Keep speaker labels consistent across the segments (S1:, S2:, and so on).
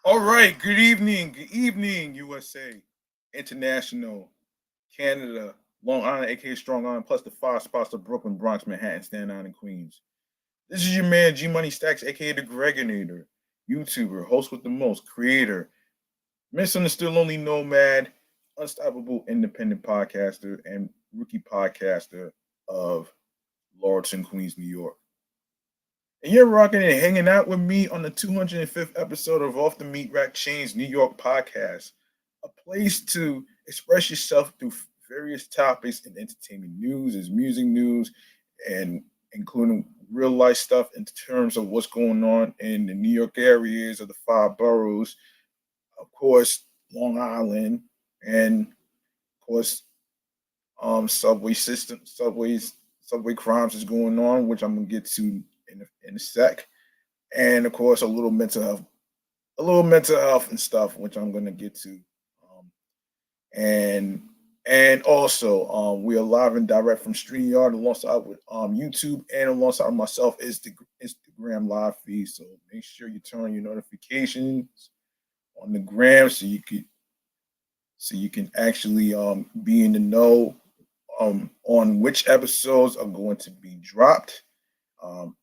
S1: All right, good evening, USA, International, Canada, Long Island, aka Strong Island, plus the five spots of Brooklyn, Bronx, Manhattan, Staten Island, and Queens. This is your man G Money Stacks, aka the Gregonator, YouTuber, host with the most, creator, misunderstood lonely nomad, unstoppable independent podcaster, and rookie podcaster of Lawrence, Queens, New York. And you're rocking and hanging out with me on the 205th episode of Off the Meat Rack Chainz New York podcast, a place to express yourself through various topics in entertainment news, as music news, and including real life stuff in terms of what's going on in the New York areas of the five boroughs, of course, Long Island, and of course, subway system, subway crimes is going on, which I'm gonna get to in a sec, and of course a little mental health and stuff, which I'm gonna get to, um, and also we are live and direct from StreamYard alongside with YouTube and alongside myself is the Instagram live feed. So make sure you turn on your notifications on the gram so you can actually be in the know on which episodes are going to be dropped. Um,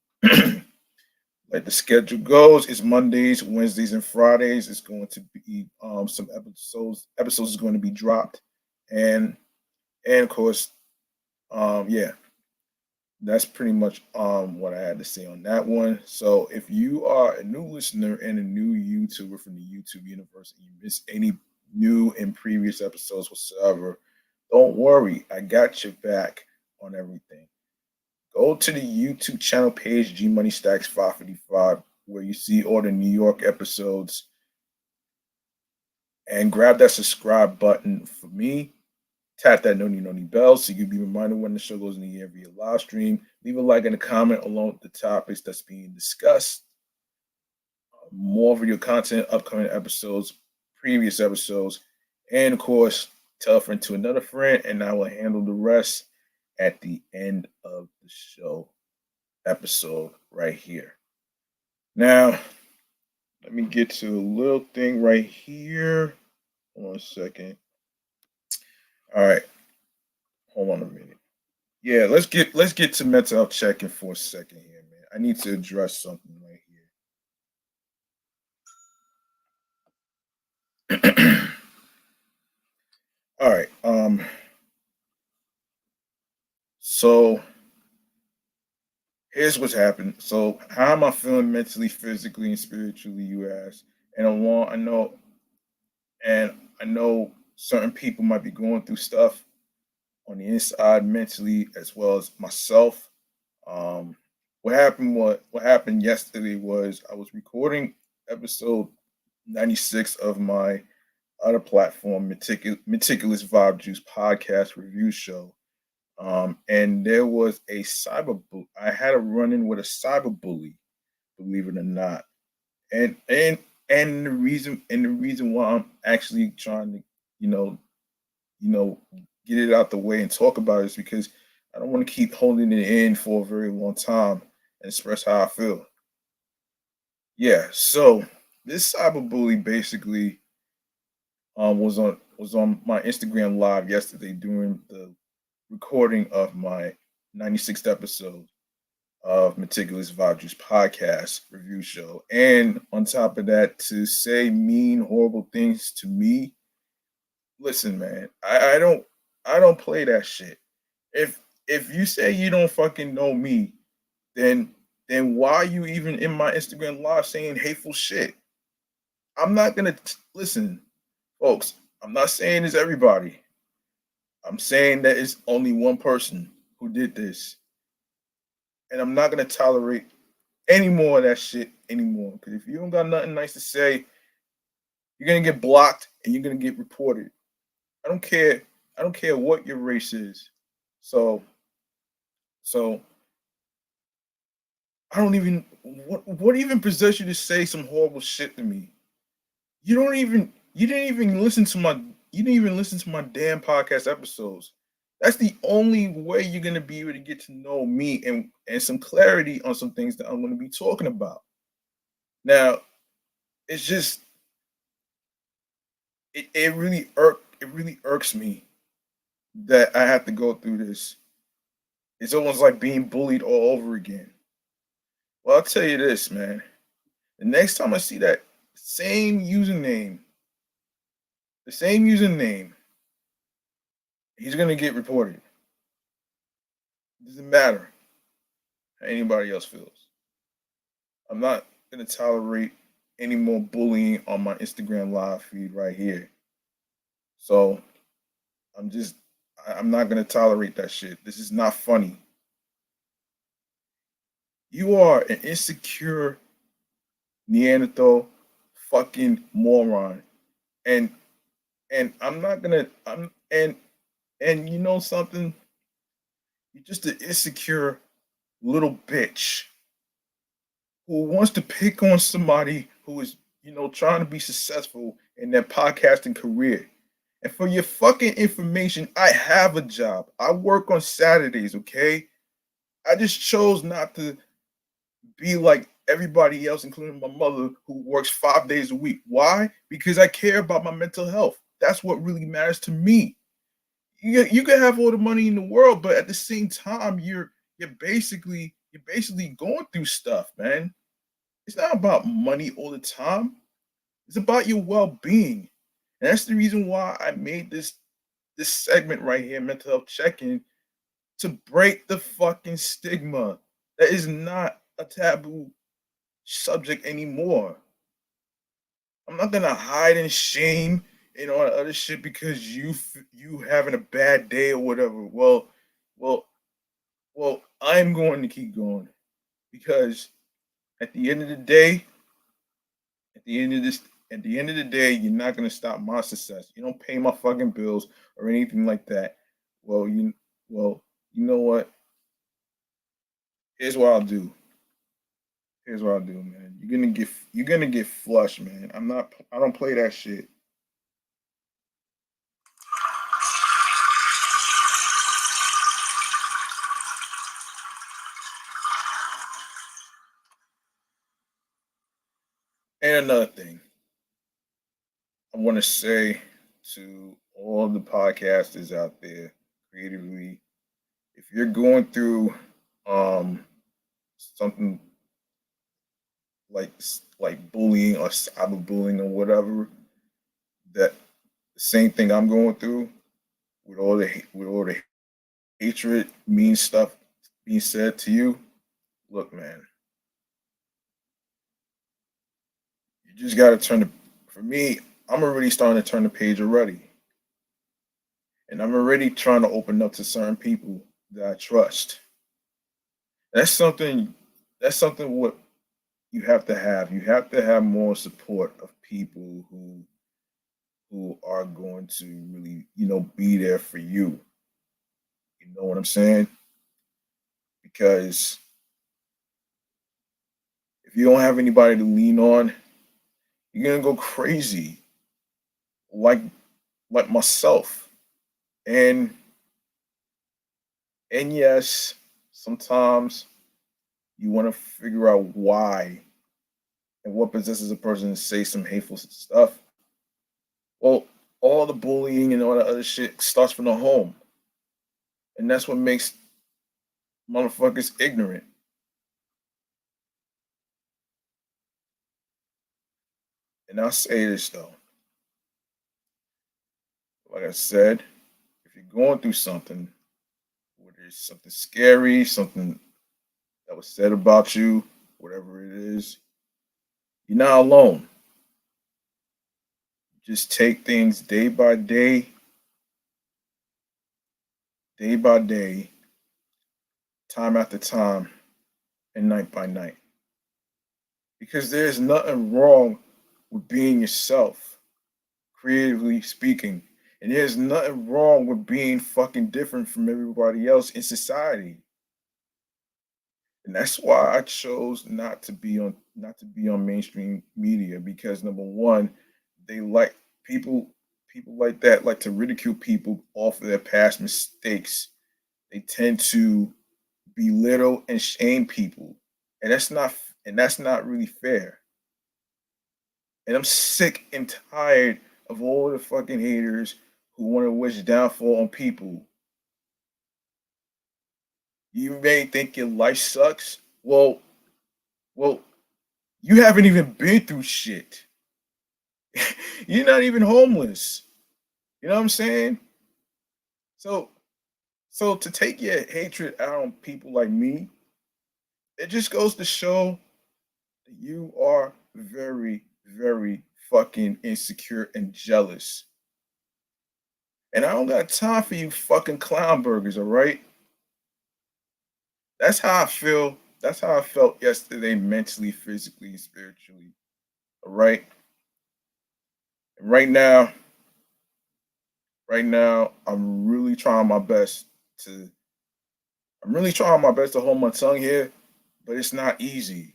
S1: like the schedule goes, it's Mondays, Wednesdays, and Fridays. It's going to be some episodes. Episodes is going to be dropped, and of course, yeah, that's pretty much what I had to say on that one. So if you are a new listener and a new YouTuber from the YouTube universe and you miss any new and previous episodes whatsoever, don't worry, I got your back on everything. Go to the YouTube channel page, G Money Stacks 555, where you see all the New York episodes, and grab that subscribe button for me. Tap that noni bell so you can be reminded when the show goes in the air via live stream. Leave a like and a comment along with the topics that's being discussed. More video content, upcoming episodes, previous episodes, and of course, tell a friend to another friend, and I will handle the rest at the end of the show episode right here. Now, let me get to a little thing right here. One second. All right. Hold on a minute. Yeah, let's get to mental health checking for a second here, man. I need to address something right here. All right. So here's what's happened. So how am I feeling mentally, physically, and spiritually, you ask? And and I know certain people might be going through stuff on the inside mentally as well as myself. Um, what happened yesterday was I was recording episode 96 of my other platform, Meticulous Vibe Juice podcast review show. And there was a I had a run in with a cyber bully, believe it or not. And the reason why I'm actually trying to, you know, you know, get it out the way and talk about it is because I don't want to keep holding it in for a very long time and express how I feel. Yeah, so this cyberbully basically was on my Instagram live yesterday during the recording of my 96th episode of Meticulous Vibe Juice podcast review show. And on top of that, to say mean, horrible things to me. Listen, man, I don't play that shit. If you say you don't fucking know me, then why are you even in my Instagram live saying hateful shit? I'm not gonna listen, folks. I'm not saying it's everybody. I'm saying that it's only one person who did this, and I'm not gonna tolerate any more of that shit anymore. Because if you don't got nothing nice to say, you're gonna get blocked and you're gonna get reported. I don't care. I don't care what your race is. So so I don't even what even possessed you to say some horrible shit to me? You didn't even listen to my damn podcast episodes. That's the only way you're gonna be able to get to know me and some clarity on some things that I'm gonna be talking about. Now, it's just it really irks me that I have to go through this. It's almost like being bullied all over again. Well, I'll tell you this, man. The next time I see that same username, the same username, he's gonna get reported. It doesn't matter how anybody else feels. I'm not gonna tolerate any more bullying on my Instagram live feed right here. So I'm just I'm not gonna tolerate that shit. This is not funny. You are an insecure Neanderthal fucking moron. And I'm not gonna and you know something? You're just an insecure little bitch who wants to pick on somebody who is, trying to be successful in their podcasting career. And for your fucking information, I have a job. I work on Saturdays, okay? I just chose not to be like everybody else, including my mother, who works 5 days a week. Why? Because I care about my mental health. That's what really matters to me. You can have all the money in the world, but at the same time, you're basically going through stuff, man. It's not about money all the time. It's about your well-being. And that's the reason why I made this segment right here, mental health check-in, to break the fucking stigma. That is not a taboo subject anymore. I'm not gonna hide in shame and all that other shit because you having a bad day or whatever. Well, well, I'm going to keep going because at the end of the day, at the end of this, at the end of the day, you're not gonna stop my success. You don't pay my fucking bills or anything like that. Well, you know what? Here's what I'll do. Here's what I'll do, man. You're gonna get flushed, man. I don't play that shit. And another thing, I want to say to all the podcasters out there, creatively, if you're going through something like bullying or cyberbullying or whatever, that the same thing I'm going through with all the hatred, mean stuff being said to you. Look, man, you just got to turn the. For me, I'm already starting to turn the page already, and I'm already trying to open up to certain people that I trust. That's something. That's something what you have to have. You have to have more support of people who are going to really, be there for you. You know what I'm saying? Because if you don't have anybody to lean on, you're gonna go crazy, like like myself. And and yes, sometimes you want to figure out why and what possesses a person to say some hateful stuff. Well, all the bullying and all that other shit starts from the home, and that's what makes motherfuckers ignorant. And I'll say this though, like I said, if you're going through something, whether it's something scary, something that was said about you, whatever it is, you're not alone. Just take things day by day, time after time, and night by night. Because there's nothing wrong with being yourself, creatively speaking. And there's nothing wrong with being fucking different from everybody else in society. And that's why I chose not to be on mainstream media because number one, they like people like that like to ridicule people off of their past mistakes. They tend to belittle and shame people. And that's not really fair. And I'm sick and tired of all the fucking haters who want to wish downfall on people. You may think your life sucks. Well, you haven't even been through shit. You're not even homeless. You know what I'm saying? So, so to take your hatred out on people like me, it just goes to show that you are very, very fucking insecure and jealous. And I don't got time for you fucking clown burgers, all right? That's how I feel. That's how I felt yesterday, mentally, physically, and spiritually. All right. And right now, to I'm really trying my best to hold my tongue here, but it's not easy.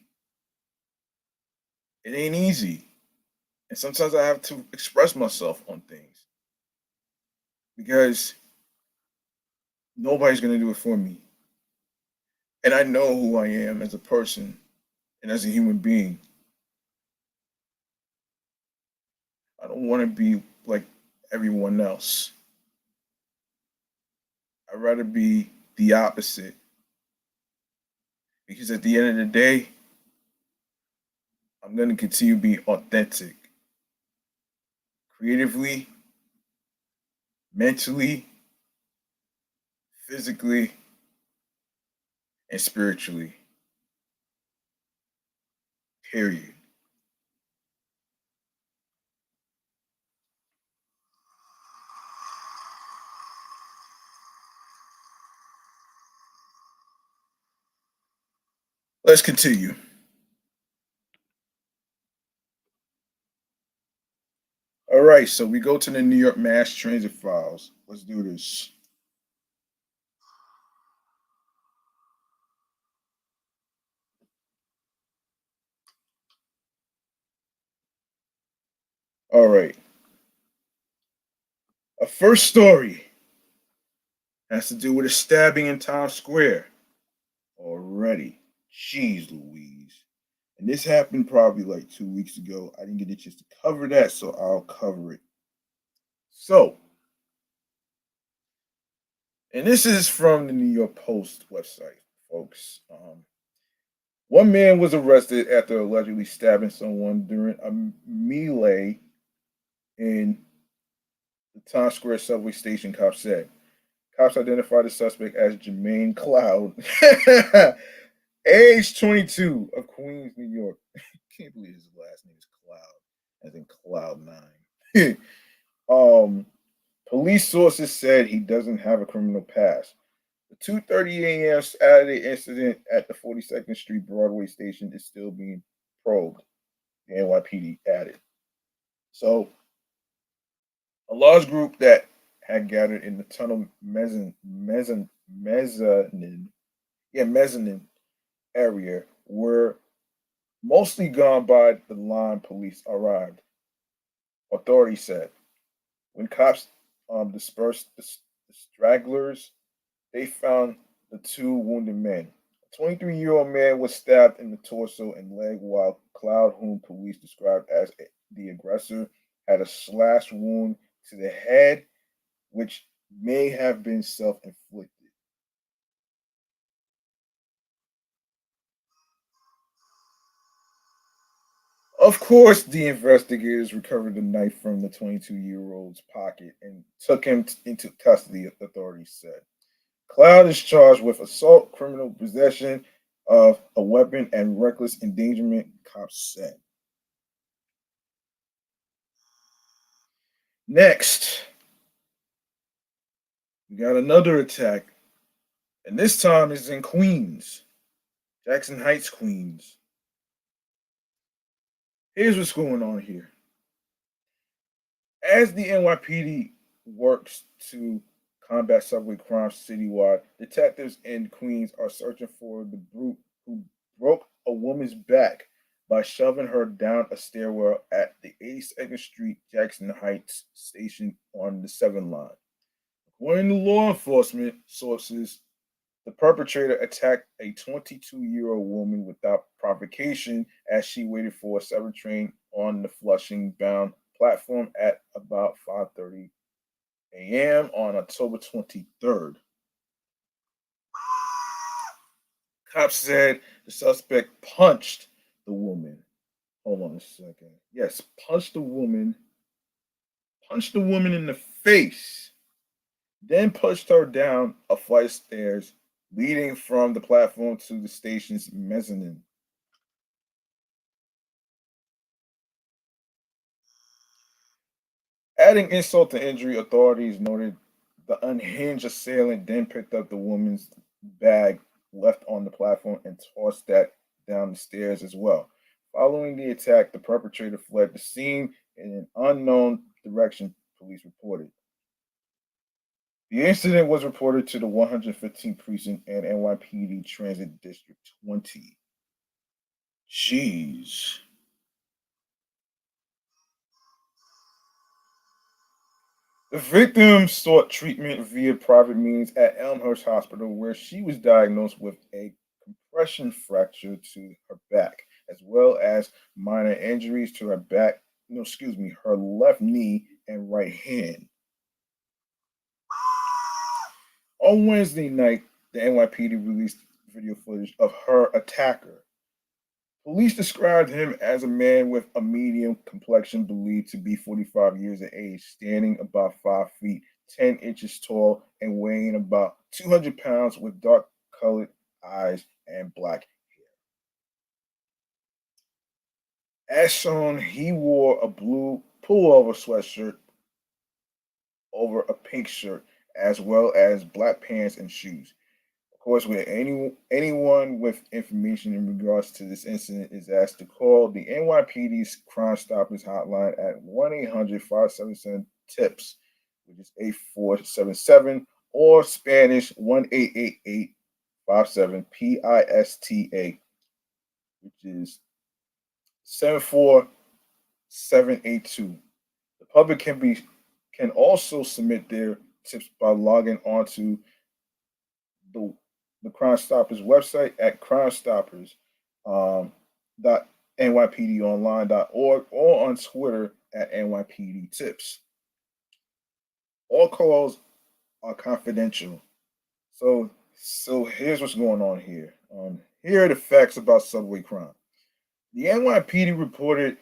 S1: It ain't easy. And sometimes I have to express myself on things because nobody's gonna do it for me. And I know who I am as a person and as a human being. I don't want to be like everyone else. I'd rather be the opposite because at the end of the day, I'm going to continue to be authentic, creatively, mentally, physically, and spiritually. Period. Let's continue. All right, so we go to the New York Mass Transit files. Let's do this. All right. A first story has to do with a stabbing in Times Square. Already. Jeez Louise. And this happened probably like 2 weeks ago. I didn't get a chance to cover that, so I'll cover it. So, and this is from the New York Post website, folks. One man was arrested after allegedly stabbing someone during a melee in the Times Square subway station, cops said. Cops identified the suspect as Jermaine Cloud, age 22, of Queens, New York. Can't believe his last name is Cloud, as in Cloud Nine. um, Police sources said he doesn't have a criminal past. The 2:30 a.m. Saturday incident at the 42nd Street Broadway station is still being probed, the NYPD added. So, a large group that had gathered in the tunnel mezzanine area were mostly gone by the line police arrived, authorities said. When cops dispersed the stragglers, they found the two wounded men. A 23-year-old man was stabbed in the torso and leg, while Cloud, whom police described as the aggressor, had a slash wound to the head, which may have been self inflicted. Of course, the investigators recovered the knife from the 22-year-old's pocket and took him into custody, authorities said. Cloud is charged with assault, criminal possession of a weapon, and reckless endangerment, cops said. Next, we got another attack, and this time it's in Queens, Jackson Heights, Queens. Here's what's going on here. As the NYPD works to combat subway crimes citywide, detectives in Queens are searching for the brute who broke a woman's back by shoving her down a stairwell at the 82nd Street Jackson Heights station on the 7 line. According to law enforcement sources, the perpetrator attacked a 22-year-old woman without provocation as she waited for a 7 train on the Flushing bound platform at about 5:30 a.m. on October 23rd. Cops said the suspect punched the woman. Hold on a second. Yes, punched the woman in the face, then pushed her down a flight of stairs leading from the platform to the station's mezzanine. Adding insult to injury, authorities noted the unhinged assailant then picked up the woman's bag left on the platform and tossed that down the stairs as well. Following the attack, the perpetrator fled the scene in an unknown direction, police reported. The incident was reported to the 115th Precinct and NYPD Transit District 20. Jeez. The victim sought treatment via private means at Elmhurst Hospital, where she was diagnosed with a compression fracture to her back, as well as minor injuries to her back, no, excuse me, her left knee and right hand. On Wednesday night, the NYPD released video footage of her attacker. Police described him as a man with a medium complexion, believed to be 45 years of age, standing about 5 feet 10 inches tall and weighing about 200 pounds with dark colored eyes and black hair. As shown, he wore a blue pullover sweatshirt over a pink shirt, as well as black pants and shoes. Of course, with anyone with information in regards to this incident is asked to call the NYPD's Crime Stoppers hotline at 1-800-577-TIPS, which is 8477, or Spanish 1-888-57-PISTA, which is 74782. The public can also submit their tips by logging onto the the Crime Stoppers website at crimestoppers dot nypdonline.org or on Twitter at NYPD Tips. All calls are confidential. So here's what's going on here. Here are the facts about subway crime. The NYPD reported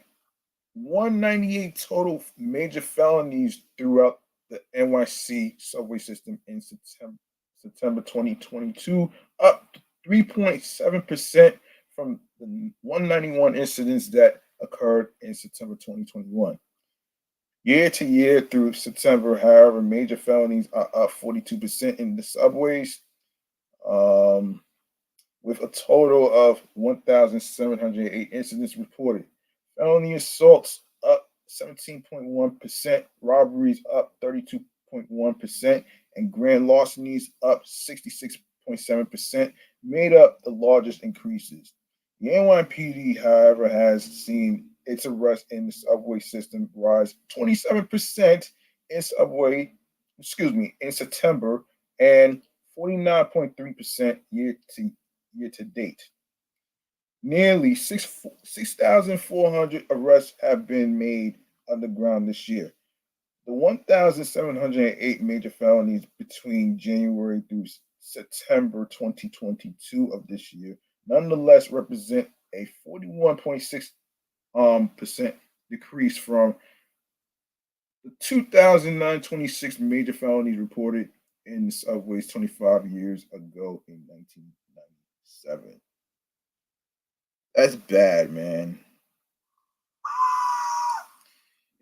S1: 198 total major felonies throughout the NYC subway system in September 2022, up 3.7% from the 191 incidents that occurred in September 2021. Year to year through September, however, major felonies are up 42% in the subways, um, with a total of 1,708 incidents reported. Felony assaults up 17.1%, robberies up 32.1%, and grand larcenies up 66.7%, made up the largest increases. The NYPD, however, has seen its arrest in the subway system rise 27% in in September, and 49.3% year to date. Nearly 6,400 arrests have been made underground this year. The 1,708 major felonies between January through September 2022 of this year nonetheless represent a 41.6% percent decrease from the 2,926 major felonies reported in the subways 25 years ago in 1997. That's bad, man.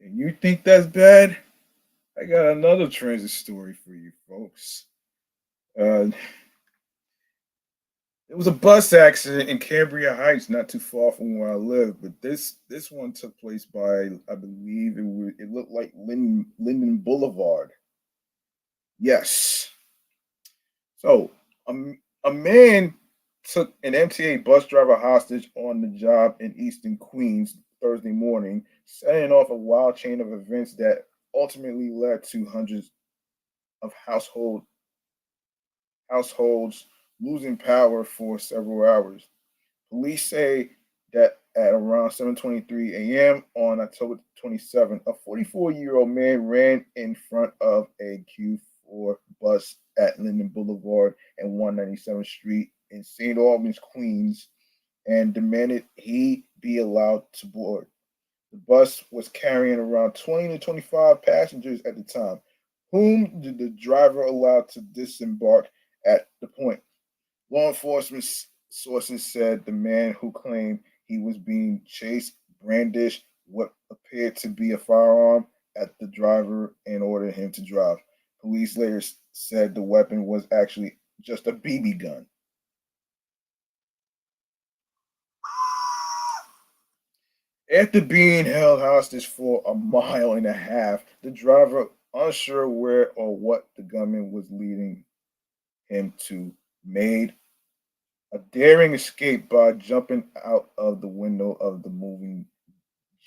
S1: And you think that's bad? I got another transit story for you folks. Uh, It was a bus accident in Cambria Heights, not too far from where I live. But this one took place by, I believe it looked like Linden Boulevard. Yes. So a man took an MTA bus driver hostage on the job in Eastern Queens Thursday morning, setting off a wild chain of events that ultimately led to hundreds of households losing power for several hours. Police say that at around 7:23 a.m. on October 27th, a 44-year-old man ran in front of a Q4 bus at Linden Boulevard and 197th Street in St. Albans, Queens, and demanded he be allowed to board. The bus was carrying around 20 to 25 passengers at the time, whom the driver allowed to disembark at the point. Law enforcement sources said the man who claimed he was being chased brandished what appeared to be a firearm at the driver and ordered him to drive. Police later said the weapon was actually just a BB gun. After being held hostage for a mile and a half, the driver, unsure where or what the gunman was leading him to, made a daring escape by jumping out of the window of the moving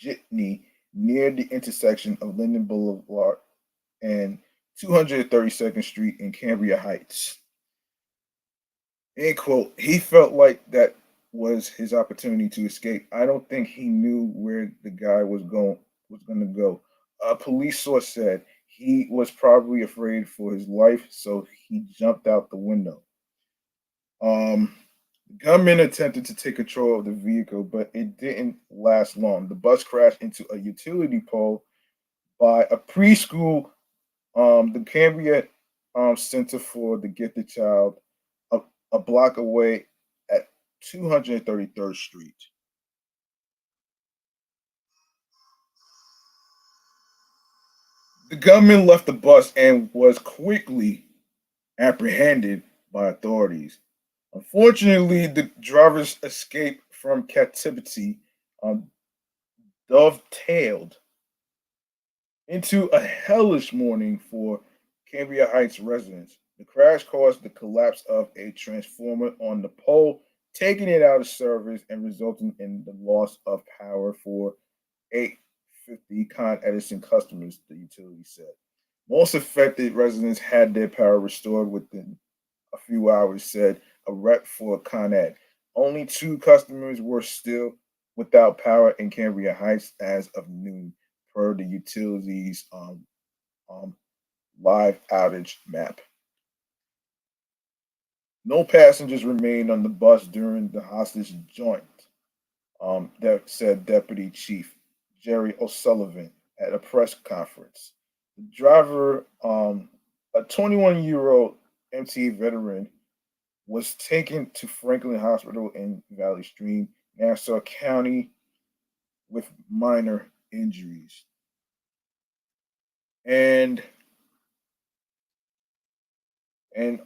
S1: jitney near the intersection of Linden Boulevard and 232nd Street in Cambria Heights. End quote. He felt like that was his opportunity to escape. I don't think he knew where the guy was going to go. A police source said he was probably afraid for his life, so he jumped out the window. The gunman attempted to take control of the vehicle, but it didn't last long. The bus crashed into a utility pole by a preschool, the Cambria Center for the Gifted Child, a, a block away at 233rd Street. The gunman left the bus and was quickly apprehended by authorities. Unfortunately, the driver's escape from captivity um, dovetailed into a hellish morning for Cambria Heights residents. The crash caused the collapse of a transformer on the pole, taking it out of service and resulting in the loss of power for 850 Con Edison customers, the utility said. Most affected residents had their power restored within a few hours, said a rep for Con Ed. Only two customers were still without power in Cambria Heights as of noon, per the utilities um, live outage map. No passengers remained on the bus during the hostage joint, that said Deputy Chief Jerry O'Sullivan at a press conference. The driver, a 21-year-old MTA veteran, was taken to Franklin Hospital in Valley Stream, Nassau County, with minor injuries. And and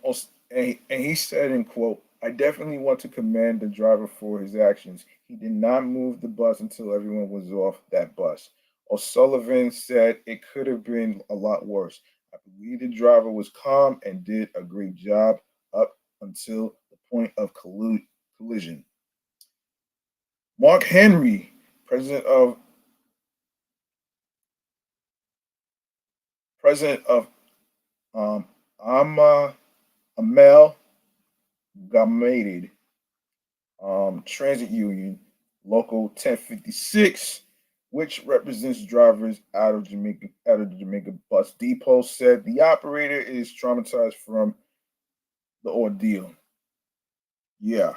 S1: he said in quote, "I definitely want to commend the driver for his actions. He did not move the bus until everyone was off that bus." O'Sullivan said it could have been a lot worse. "I believe the driver was calm and did a great job up until the point of collision." Mark Henry, president of president of um, Ama Amel Gamated Transit Union, Local 1056, which represents drivers out of the Jamaica bus depot, said the operator is traumatized from the ordeal. Yeah,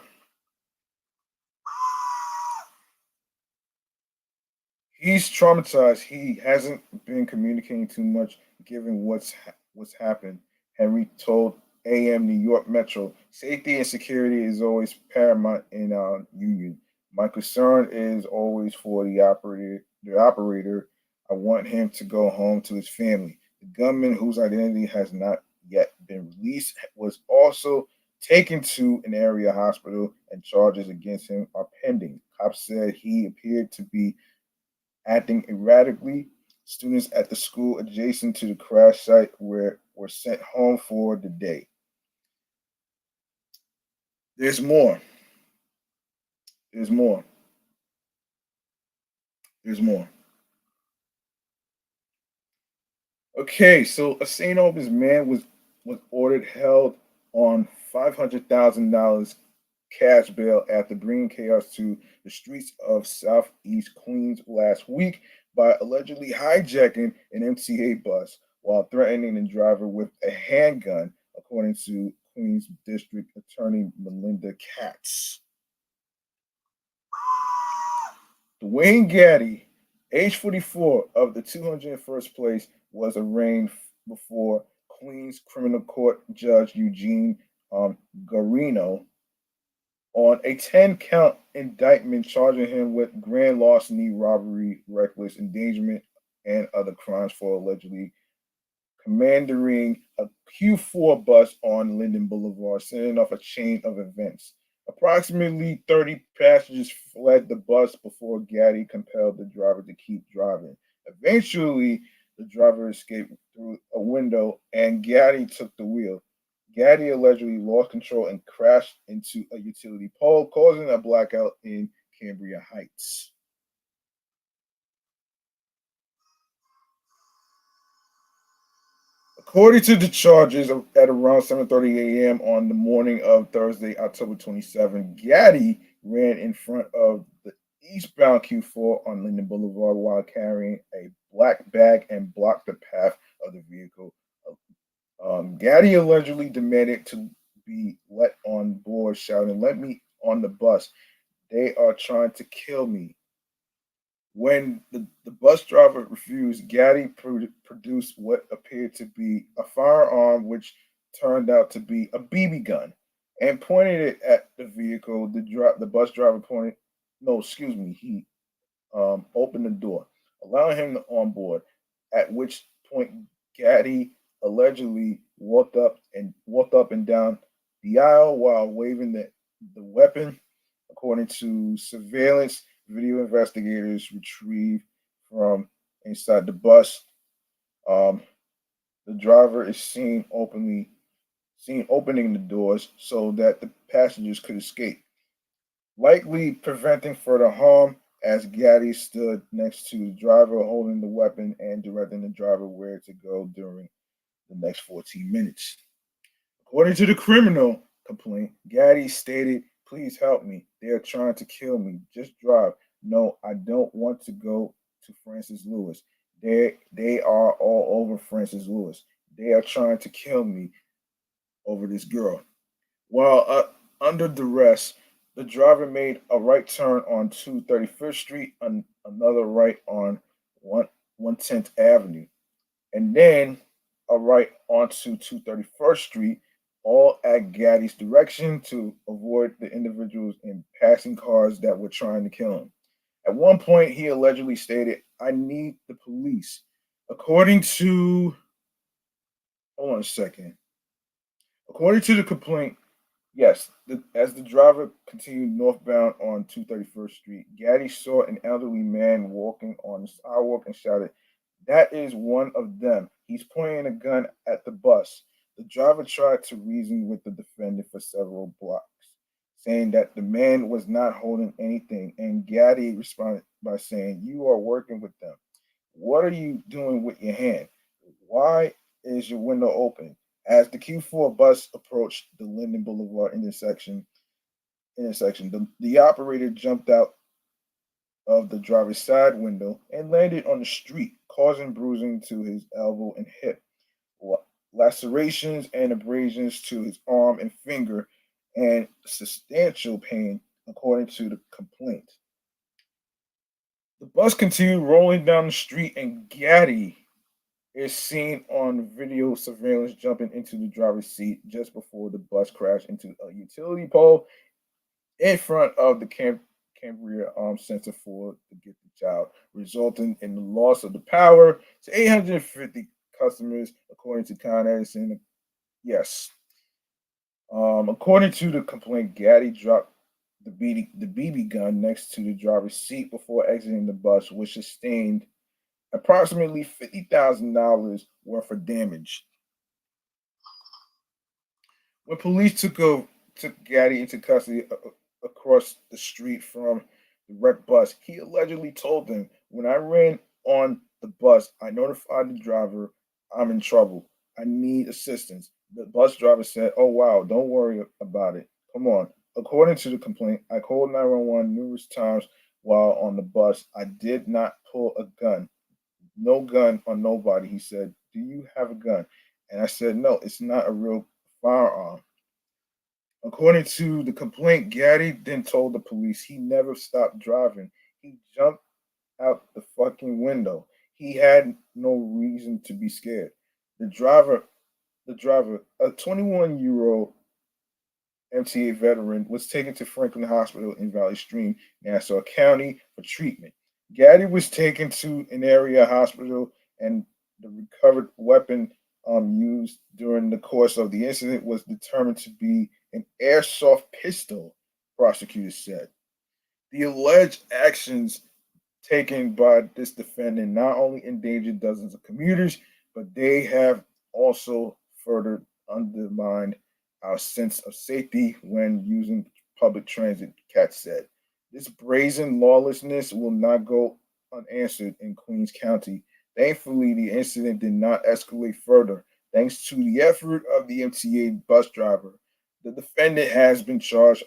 S1: he's traumatized. He hasn't been communicating too much, given what's happened. Henry told AM New York Metro, "Safety and security is always paramount in our union. My concern is always for the operator. The operator, I want him to go home to his family." The gunman, whose identity has not yet been released, was also taken to an area hospital, and charges against him are pending. Cops said he appeared to be acting erratically. Students at the school adjacent to the crash site were sent home for the day. There's more. There's more. There's more. Okay, so a St. Albans man was ordered held on $500,000 cash bail after bringing chaos to the streets of Southeast Queens last week by allegedly hijacking an MTA bus while threatening the driver with a handgun, according to Queens District Attorney Melinda Katz. Dwayne Gaddy, age 44, of the 201st place, was arraigned before Queens Criminal Court Judge Eugene Garino on a 10-count indictment charging him with grand larceny, robbery, reckless endangerment, and other crimes for allegedly commandeering a Q4 bus on Linden Boulevard, setting off a chain of events. Approximately 30 passengers fled the bus before Gaddy compelled the driver to keep driving. Eventually, the driver escaped through a window and Gaddy took the wheel. Gaddy allegedly lost control and crashed into a utility pole, causing a blackout in Cambria Heights. According to the charges, at around 7:30 a.m. on the morning of Thursday, October 27, Gaddy ran in front of the eastbound Q4 on Linden Boulevard while carrying a black bag and blocked the path of the vehicle. Gaddy allegedly demanded to be let on board, shouting, "Let me on the bus. They are trying to kill me." When the bus driver refused, Gaddy produced what appeared to be a firearm, which turned out to be a BB gun, and pointed it at the vehicle. The bus driver pointed, no, excuse me, he opened the door, allowing him on board. At which point, Gaddy allegedly walked up and down the aisle while waving the weapon, according to surveillance video investigators retrieved from inside the bus. Um, the driver is seen opening the doors so that the passengers could escape, likely preventing further harm as Gaddy stood next to the driver holding the weapon and directing the driver where to go during the next 14 minutes. According to the criminal complaint, Gaddy stated, "Please help me. They are trying to kill me. Just drive. No, I don't want to go to Francis Lewis. They are all over Francis Lewis. They are trying to kill me over this girl." While under duress, the driver made a right turn on 235th Street and another right on 110th Avenue, and then a right onto 231st Street, all at Gaddy's direction to avoid the individuals in passing cars that were trying to kill him. At one point, he allegedly stated, "I need the police." According to, hold on a second. According to the complaint, yes, as the driver continued northbound on 231st Street, Gaddy saw an elderly man walking on the sidewalk and shouted, "That is one of them. He's pointing a gun at the bus." The driver tried to reason with the defendant for several blocks, saying that the man was not holding anything, and Gaddy responded by saying, "You are working with them. What are you doing with your hand? Why is your window open?" As the Q4 bus approached the Linden Boulevard intersection, the operator jumped out of the driver's side window and landed on the street, causing bruising to his elbow and hip, lacerations and abrasions to his arm and finger, and substantial pain, according to the complaint. The bus continued rolling down the street, and Gaddy is seen on video surveillance jumping into the driver's seat just before the bus crashed into a utility pole in front of the Cambria Center for the Gifted Child, resulting in the loss of the power to 850 customers, according to Con Edison. Yes. According to the complaint, Gaddy dropped the BB gun next to the driver's seat before exiting the bus, which sustained approximately $50,000 worth of damage. When police took Gaddy into custody across the street from the wrecked bus, he allegedly told them, "When I ran on the bus, I notified the driver I'm in trouble. I need assistance." The bus driver said, "Oh, wow, don't worry about it. Come on, According to the complaint, I called 911 numerous times while on the bus. I did not pull a gun. No gun on nobody. He said, "Do you have a gun?" And I said, "No, it's not a real firearm." According to the complaint, Gaddy then told the police he never stopped driving. He jumped out the fucking window. He had no reason to be scared. The driver, a 21-year-old MTA veteran, was taken to Franklin Hospital in Valley Stream, Nassau County, for treatment. Gaddy was taken to an area hospital, and the recovered weapon used during the course of the incident was determined to be an airsoft pistol, prosecutors said. The alleged actions taken by this defendant not only endangered dozens of commuters, but they have also further undermined our sense of safety when using public transit, Katz said. This brazen lawlessness will not go unanswered in Queens County. Thankfully, the incident did not escalate further, thanks to the effort of the MTA bus driver. The defendant has been charged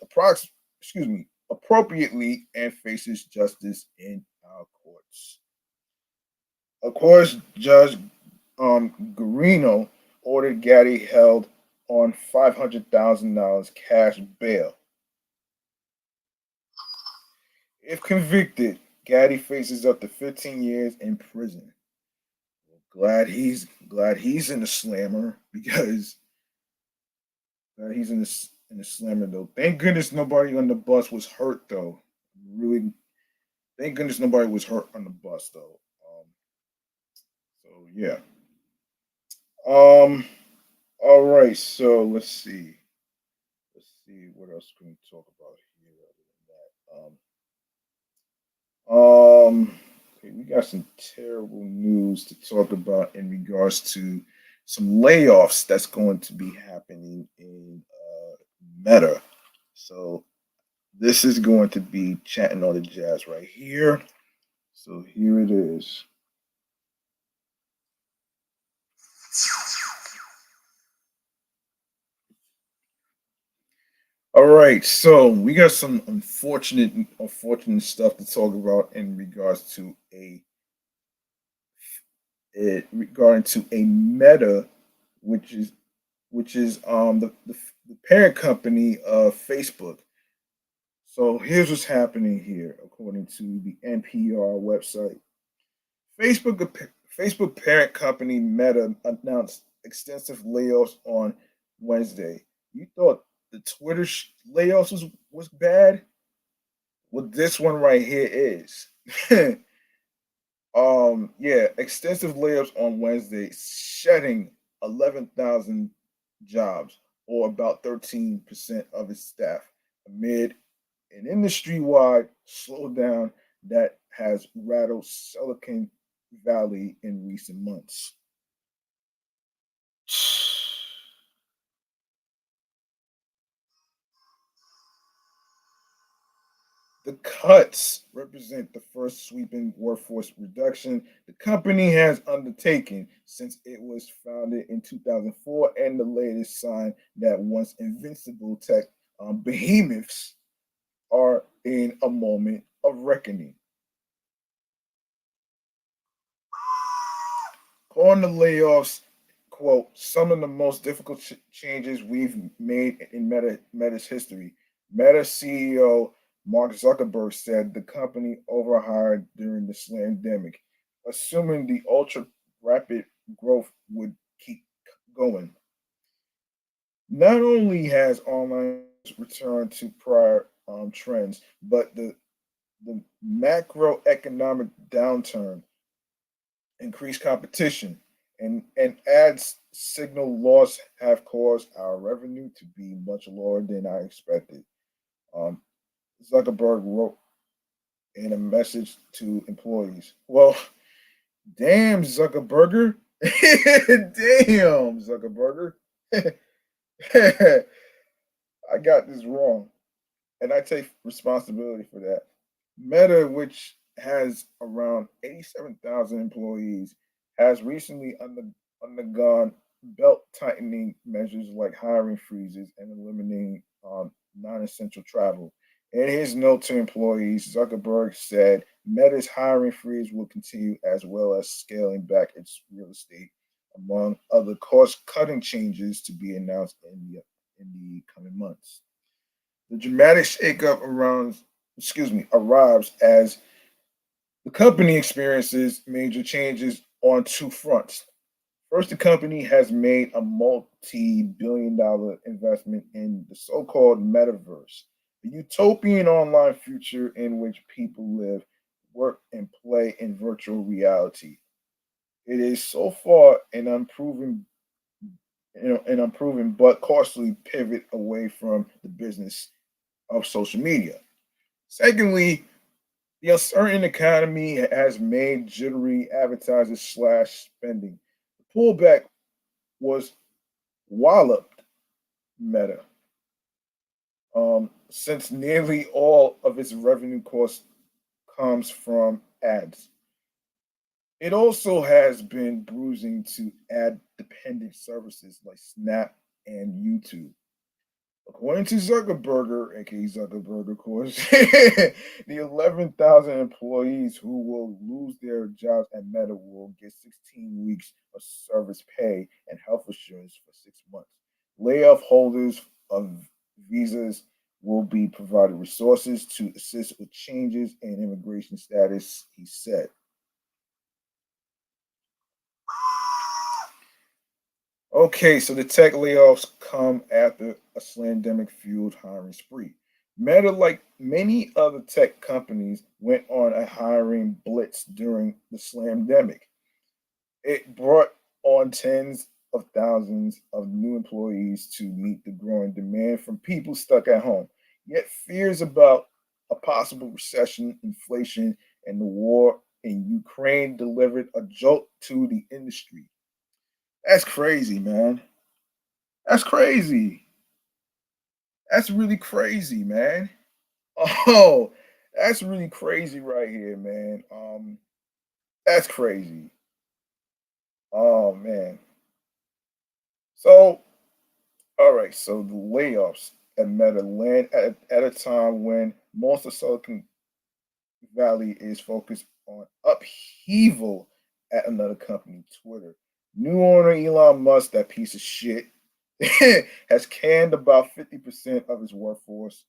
S1: appropriately and faces justice in our courts. Of course, Judge Guarino ordered Gaddy held on $500,000 cash bail. If convicted, Gaddy faces up to 15 years in prison. Glad he's in the slammer because he's in the slammer though. Thank goodness nobody on the bus was hurt though. Really, thank goodness nobody was hurt on the bus though. So yeah. Um. All right. So let's see. Let's see what else can we talk about here other than that. Okay, we got some terrible news to talk about in regards to some layoffs that's going to be happening in Meta. So this is going to be chatting on the jazz right here. So here it is. All right, so we got some unfortunate stuff to talk about in regards to a Meta, which is the parent company of Facebook. So here's what's happening here, according to the NPR website. Facebook parent company Meta announced extensive layoffs on Wednesday. You thought the Twitter layoffs was bad? Well, this one right here is. Yeah, extensive layoffs on Wednesday, shedding 11,000 jobs, or about 13% of its staff, amid an industry-wide slowdown that has rattled Silicon Valley in recent months. The cuts represent the first sweeping workforce reduction the company has undertaken since it was founded in 2004, and the latest sign that once invincible tech behemoths are in a moment of reckoning. On the layoffs, quote, some of the most difficult changes we've made in Meta's history. Meta CEO Mark Zuckerberg said the company overhired during the pandemic, assuming the ultra rapid growth would keep going. Not only has online returned to prior trends, but the macroeconomic downturn, increased competition, and ads signal loss have caused our revenue to be much lower than I expected. Um, Zuckerberg wrote in a message to employees. Well, damn, Zuckerberger. Damn, Zuckerberger. I got this wrong, and I take responsibility for that. Meta, which has around 87,000 employees, has recently undergone belt tightening measures like hiring freezes and eliminating non-essential travel. In his note to employees, Zuckerberg said Meta's hiring freeze will continue as well as scaling back its real estate, among other cost-cutting changes to be announced in the coming months. The dramatic shakeup arrives as the company experiences major changes on two fronts. First, the company has made a multi-billion-dollar investment in the so-called metaverse, a utopian online future in which people live, work, and play in virtual reality. It is so far an unproven but costly pivot away from the business of social media. Secondly, the uncertain economy has made jittery advertisers slash spending. The pullback was walloped Meta, since nearly all of its revenue cost comes from ads. It also has been bruising to ad dependent services like Snap and YouTube. According to Zuckerberger, aka Zuckerberg, of course, the 11,000 employees who will lose their jobs at Meta will get 16 weeks of service pay and health insurance for 6 months. Layoff holders of visas will be provided resources to assist with changes in immigration status, he said. Okay, so the tech layoffs come after a slandemic fueled hiring spree. Meta, like many other tech companies, went on a hiring blitz during the slamdemic. It brought on tens of thousands of new employees to meet the growing demand from people stuck at home. Yet fears about a possible recession, inflation, and the war in Ukraine delivered a jolt to the industry. That's crazy, man. That's crazy. That's really crazy, man. Oh, that's really crazy right here, man. That's crazy. Oh man. So, all right. So the layoffs at Meta land at a time when most of Silicon Valley is focused on upheaval at another company, Twitter. New owner Elon Musk, that piece of shit, has canned about 50% of his workforce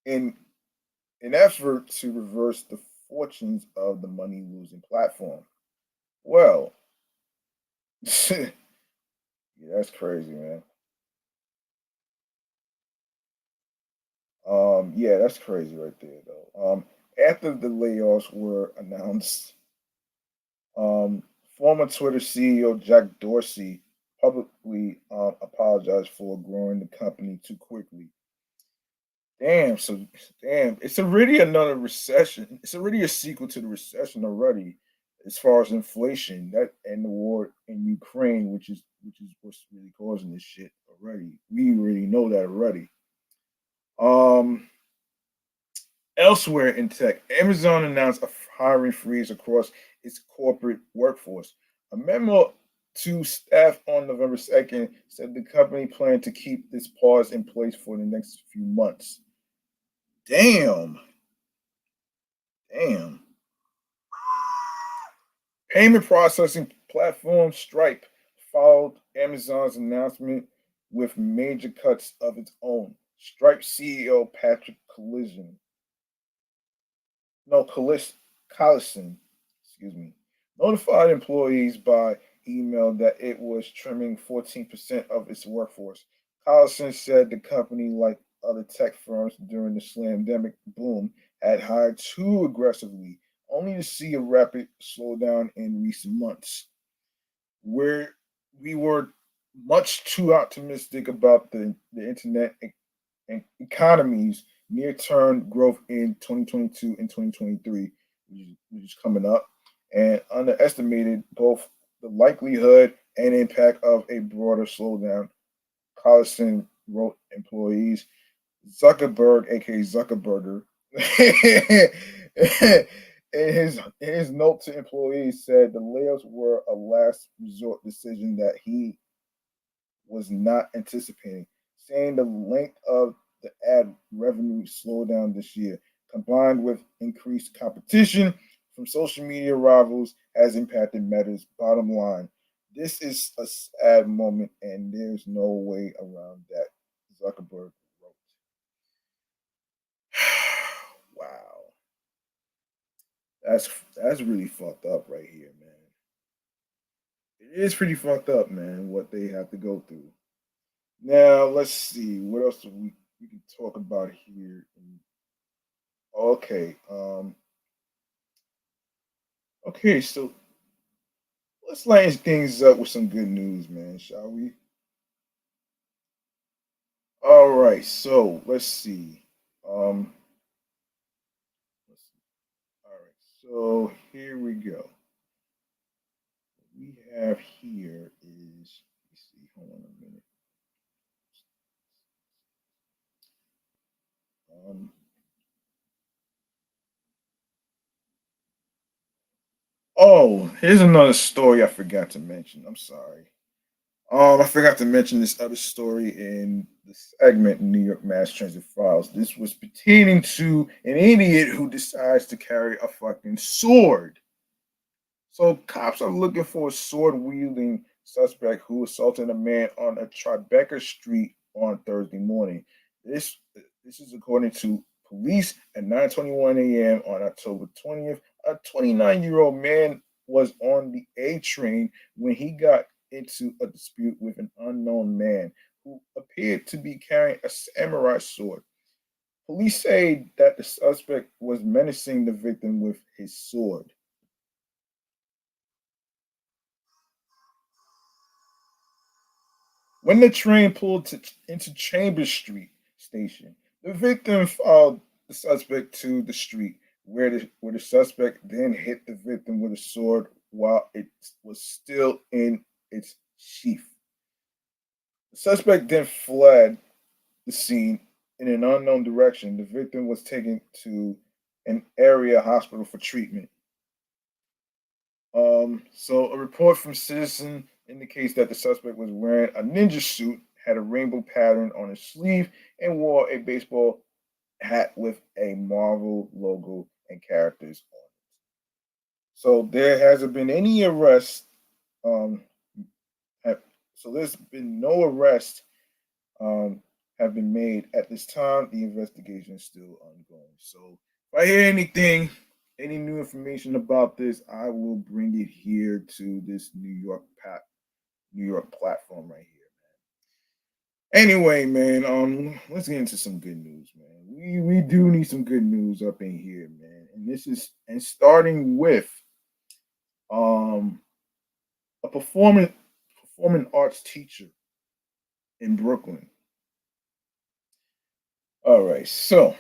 S1: in an effort to reverse the fortunes of the money losing platform. Well, yeah, that's crazy, man. Yeah, that's crazy right there, though. After the layoffs were announced, former Twitter CEO Jack Dorsey publicly apologized for growing the company too quickly. Damn, it's already another recession. It's already a sequel to the recession already, as far as inflation that and the war in Ukraine, which is what's really causing this shit already. We already know that already. Um, Elsewhere in tech, Amazon announced a hiring freeze across its corporate workforce. A memo to staff on November 2nd said the company planned to keep this pause in place for the next few months. Damn, damn. Payment processing platform Stripe followed Amazon's announcement with major cuts of its own. Stripe CEO Patrick Collison, excuse me, notified employees by email that it was trimming 14% of its workforce. Collison said the company, like other tech firms during the slamdemic boom, had hired too aggressively, only to see a rapid slowdown in recent months. Where we were much too optimistic about the internet and economies near term growth in 2022 and 2023, which is coming up, and underestimated both the likelihood and impact of a broader slowdown. Collison wrote employees. Zuckerberg, aka Zuckerberger, in his note to employees said the layoffs were a last resort decision that he was not anticipating, saying the length of the ad revenue slowdown this year, combined with increased competition from social media rivals, has impacted Meta's bottom line. This is a sad moment, and there's no way around that. Zuckerberg wrote. Wow, that's really fucked up right here, man. It is pretty fucked up, man, what they have to go through. Now let's see what else do we can talk about here. Okay, okay, so let's lighten things up with some good news, man, shall we? All right, so let's see. Um, let's see. All right, so here we go. What we have here is, let's see, hold on a minute. Um, oh, here's another story I forgot to mention. I'm sorry. I forgot to mention this other story in the segment New York Mass Transit Files. This was pertaining to an idiot who decides to carry a fucking sword. So cops are looking for a sword wielding suspect who assaulted a man on a Tribeca Street on Thursday morning. This this is according to police at 9:21 a.m. on October 20th. A 29-year-old man was on the A train when he got into a dispute with an unknown man who appeared to be carrying a samurai sword. Police say that the suspect was menacing the victim with his sword. When the train pulled into Chambers Street station, the victim followed the suspect to the street, where the suspect then hit the victim with a sword while it was still in its sheath. The suspect then fled the scene in an unknown direction. The victim was taken to an area hospital for treatment. So a report from citizen indicates that the suspect was wearing a ninja suit, had a rainbow pattern on his sleeve, and wore a baseball hat with a Marvel logo and characters on it. So there hasn't been any arrest. Um, have, so there's been no arrest have been made at this time. The investigation is still ongoing. So if I hear anything, any new information about this, I will bring it here to this New York platform right here. Anyway, man, let's get into some good news, man. We do need some good news up in here, man. And this is and starting with um a performing arts teacher in Brooklyn. All right, so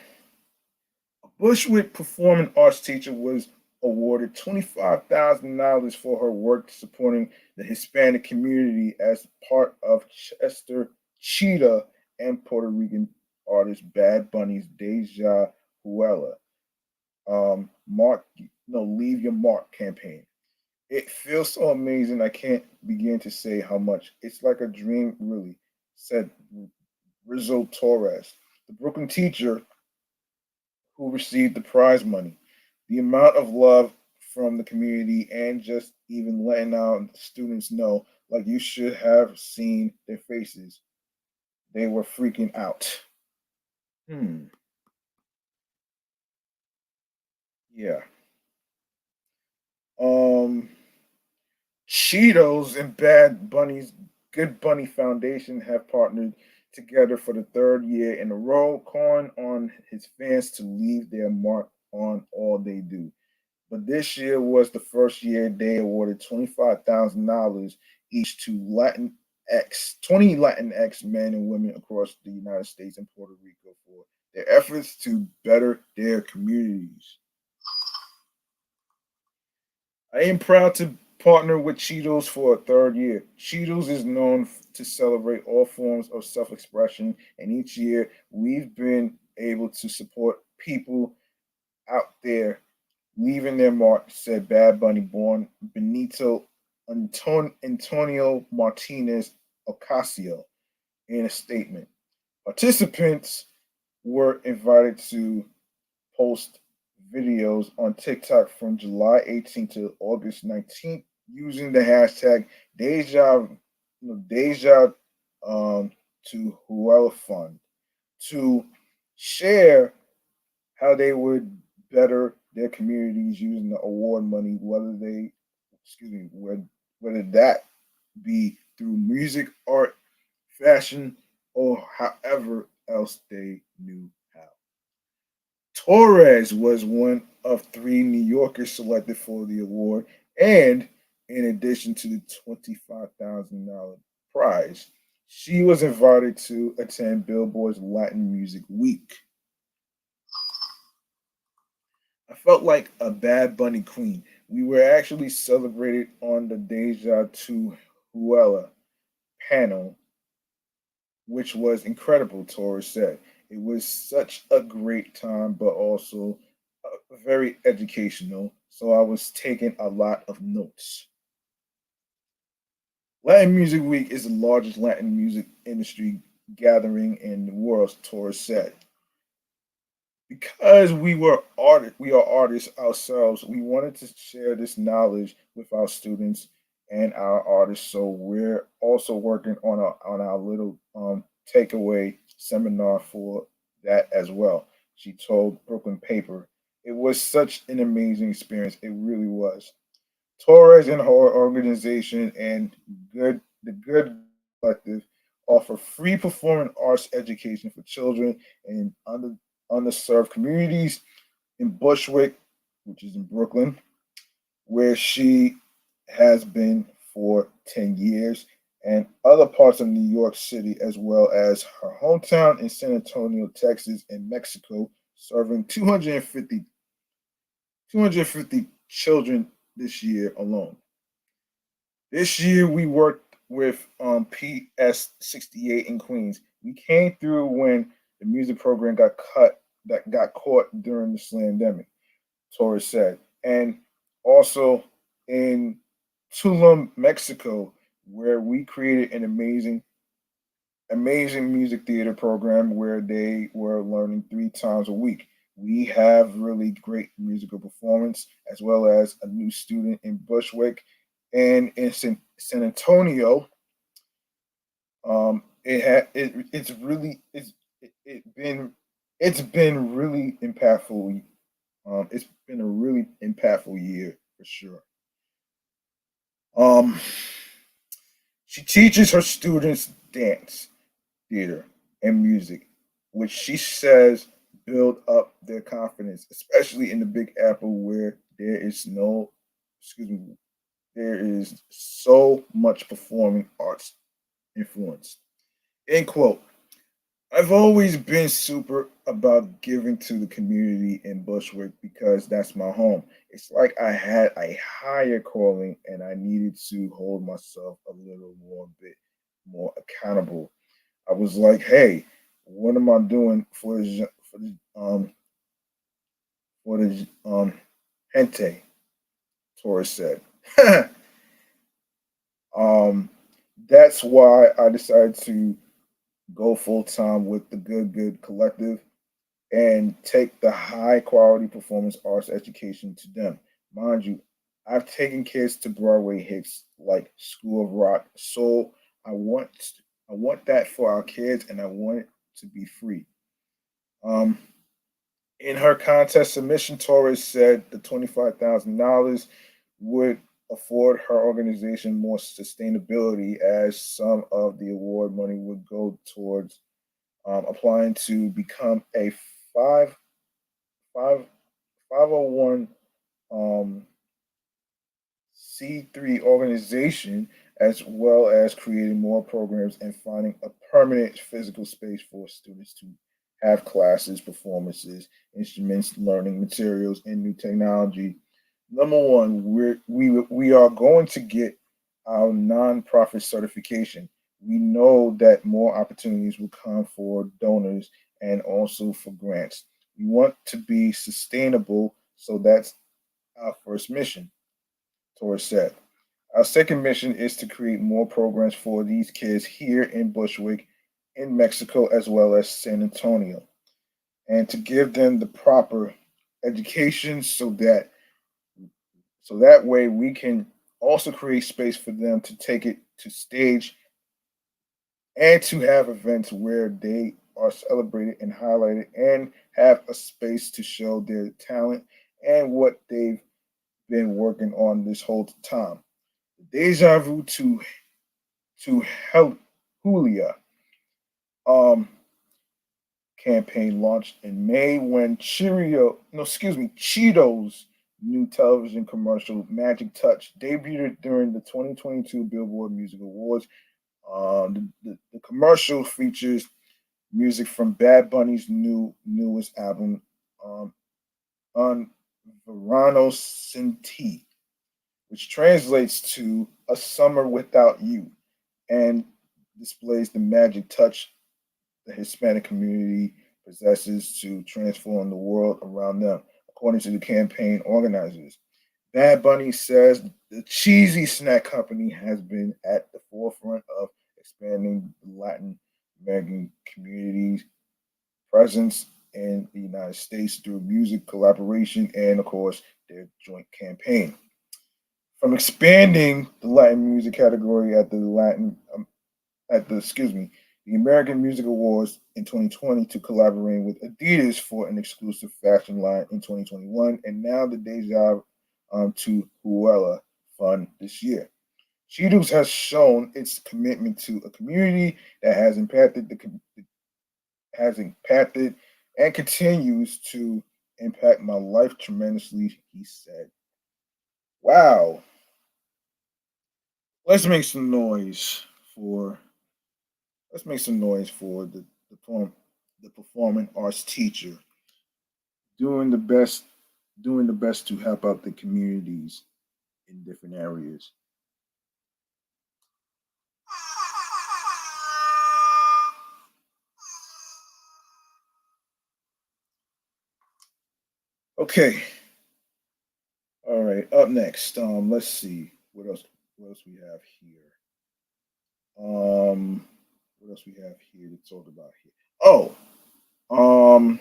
S1: a Bushwick performing arts teacher was awarded $25,000 for her work supporting the Hispanic community as part of Chester Cheetah and Puerto Rican artist Bad Bunny's Deja Huela Mark no Leave Your Mark campaign. It feels so amazing. I can't begin to say how much. It's like a dream, really, said Rizzo Torres, the Brooklyn teacher who received the prize money. The amount of love from the community and just even letting out students know, like you should have seen their faces. They were freaking out. Hmm. Yeah. Um Cheetos and Bad Bunny's Good Bunny Foundation have partnered together for the third year in a row, calling on his fans to leave their mark on all they do. But this year was the first year they awarded $25,000 each to 20 Latinx men and women across the United States and Puerto Rico for their efforts to better their communities. I am proud to partner with Cheetos for a third year. Cheetos is known to celebrate all forms of self expression, and each year we've been able to support people out there leaving their mark, said Bad Bunny born Benito Antonio Martinez Ocasio in a statement. Participants were invited to post videos on TikTok from July 18th to August 19th using the hashtag Deja, Deja to Huela Fund to share how they would better their communities using the award money, whether that be through music, art, fashion, or however else they knew how. Torres was one of three New Yorkers selected for the award, and in addition to the $25,000 prize, she was invited to attend Billboard's Latin Music Week. I felt like a Bad Bunny queen. We were actually celebrated on the Deja Tu Huela panel, which was incredible, Torres said. It was such a great time, but also very educational. So I was taking a lot of notes. Latin Music Week is the largest Latin music industry gathering in the world, Torres said. Because we are artists ourselves, we wanted to share this knowledge with our students and our artists. So we're also working on our little takeaway seminar for that as well. She told Brooklyn Paper. It was such an amazing experience. It really was. Torres and her organization and the Good Collective offer free performing arts education for children in underserved communities in Bushwick, which is in Brooklyn, where she has been for 10 years, and other parts of New York City, as well as her hometown in San Antonio, Texas, and Mexico, serving 250 children this year alone. This year, we worked with PS68 in Queens. We came through when the music program got caught during the slamdemic, Torres said. And also in Tulum, Mexico, where we created an amazing music theater program where they were learning 3 times a week. We have really great musical performance, as well as a new student in Bushwick and in San Antonio. It been it's been really impactful. It's been a really impactful year for sure. Um, she teaches her students dance, theater, and music, which she says build up their confidence, especially in the Big Apple where excuse me, there is so much performing arts influence. End quote. I've always been super about giving to the community in Bushwick because that's my home. It's like I had a higher calling and I needed to hold myself a little more bit more accountable. I was like, hey, what am I doing for the gente? Torres said. um, that's why I decided to go full time with the Good Collective and take the high quality performance arts education to them. Mind you, I've taken kids to Broadway hits like School of Rock, so I want I want that for our kids, and I want it to be free. Um, in her contest submission, Torres said the $25,000 would afford her organization more sustainability, as some of the award money would go towards applying to become a five five 501 um, C3 organization, as well as creating more programs and finding a permanent physical space for students to have classes, performances, instruments, learning materials, and new technology. Number one, we are going to get our nonprofit certification. We know that more opportunities will come for donors and also for grants. We want to be sustainable, so that's our first mission, Torres said. Our second mission is to create more programs for these kids here in Bushwick, in Mexico, as well as San Antonio. and to give them the proper education so that way we can also create space for them to take it to stage and to have events where they are celebrated and highlighted and have a space to show their talent and what they've been working on this whole time. The Deja Vu to Julia um, campaign launched in May when Cheetos new television commercial Magic Touch debuted during the 2022 Billboard Music Awards. The commercial features music from Bad Bunny's newest album, um, on Verano Sinti, which translates to A Summer Without You, and displays the magic touch the Hispanic community possesses to transform the world around them, according to the campaign organizers. Bad Bunny says the cheesy snack company has been at the forefront of expanding the Latin American community's presence in the United States through music collaboration and, of course, their joint campaign. From expanding the Latin music category at the the American Music Awards in 2020 to collaborating with Adidas for an exclusive fashion line in 2021, and now the Deja to Huela Fund this year. Cheetos has shown its commitment to a community that has impacted and continues to impact my life tremendously, he said. Wow. Let's make some noise for let's make some noise for the performing arts teacher doing the best doing the best to help out the communities in different areas. Okay. All right. Up next. Let's see what else we have here. What else we have here to talk about here? Oh, um,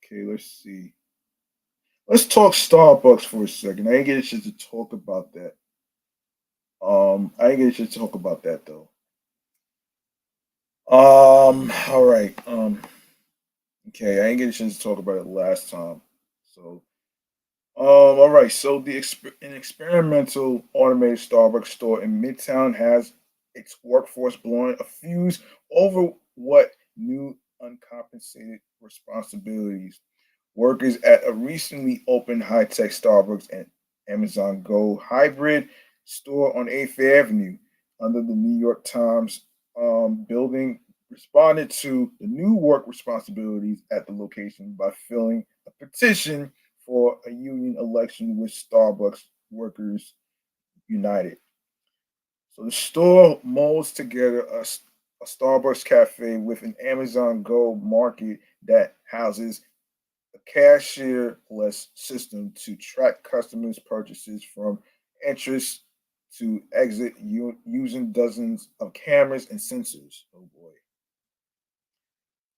S1: okay, let's see. Let's talk Starbucks for a second. I didn't get a chance to talk about that. I didn't get a chance to talk about that though. All right. Okay, I didn't get a chance to talk about it last time. So, all right. So an experimental automated Starbucks store in Midtown has its workforce blowing a fuse over what new uncompensated responsibilities. Workers at a recently opened high-tech Starbucks and Amazon Go hybrid store on 8th Avenue under the New York Times building responded to the new work responsibilities at the location by filling a petition for a union election with Starbucks Workers United. So the store molds together a Starbucks cafe with an Amazon Go market that houses a cashierless system to track customers' purchases from entrance to exit using dozens of cameras and sensors. Oh boy.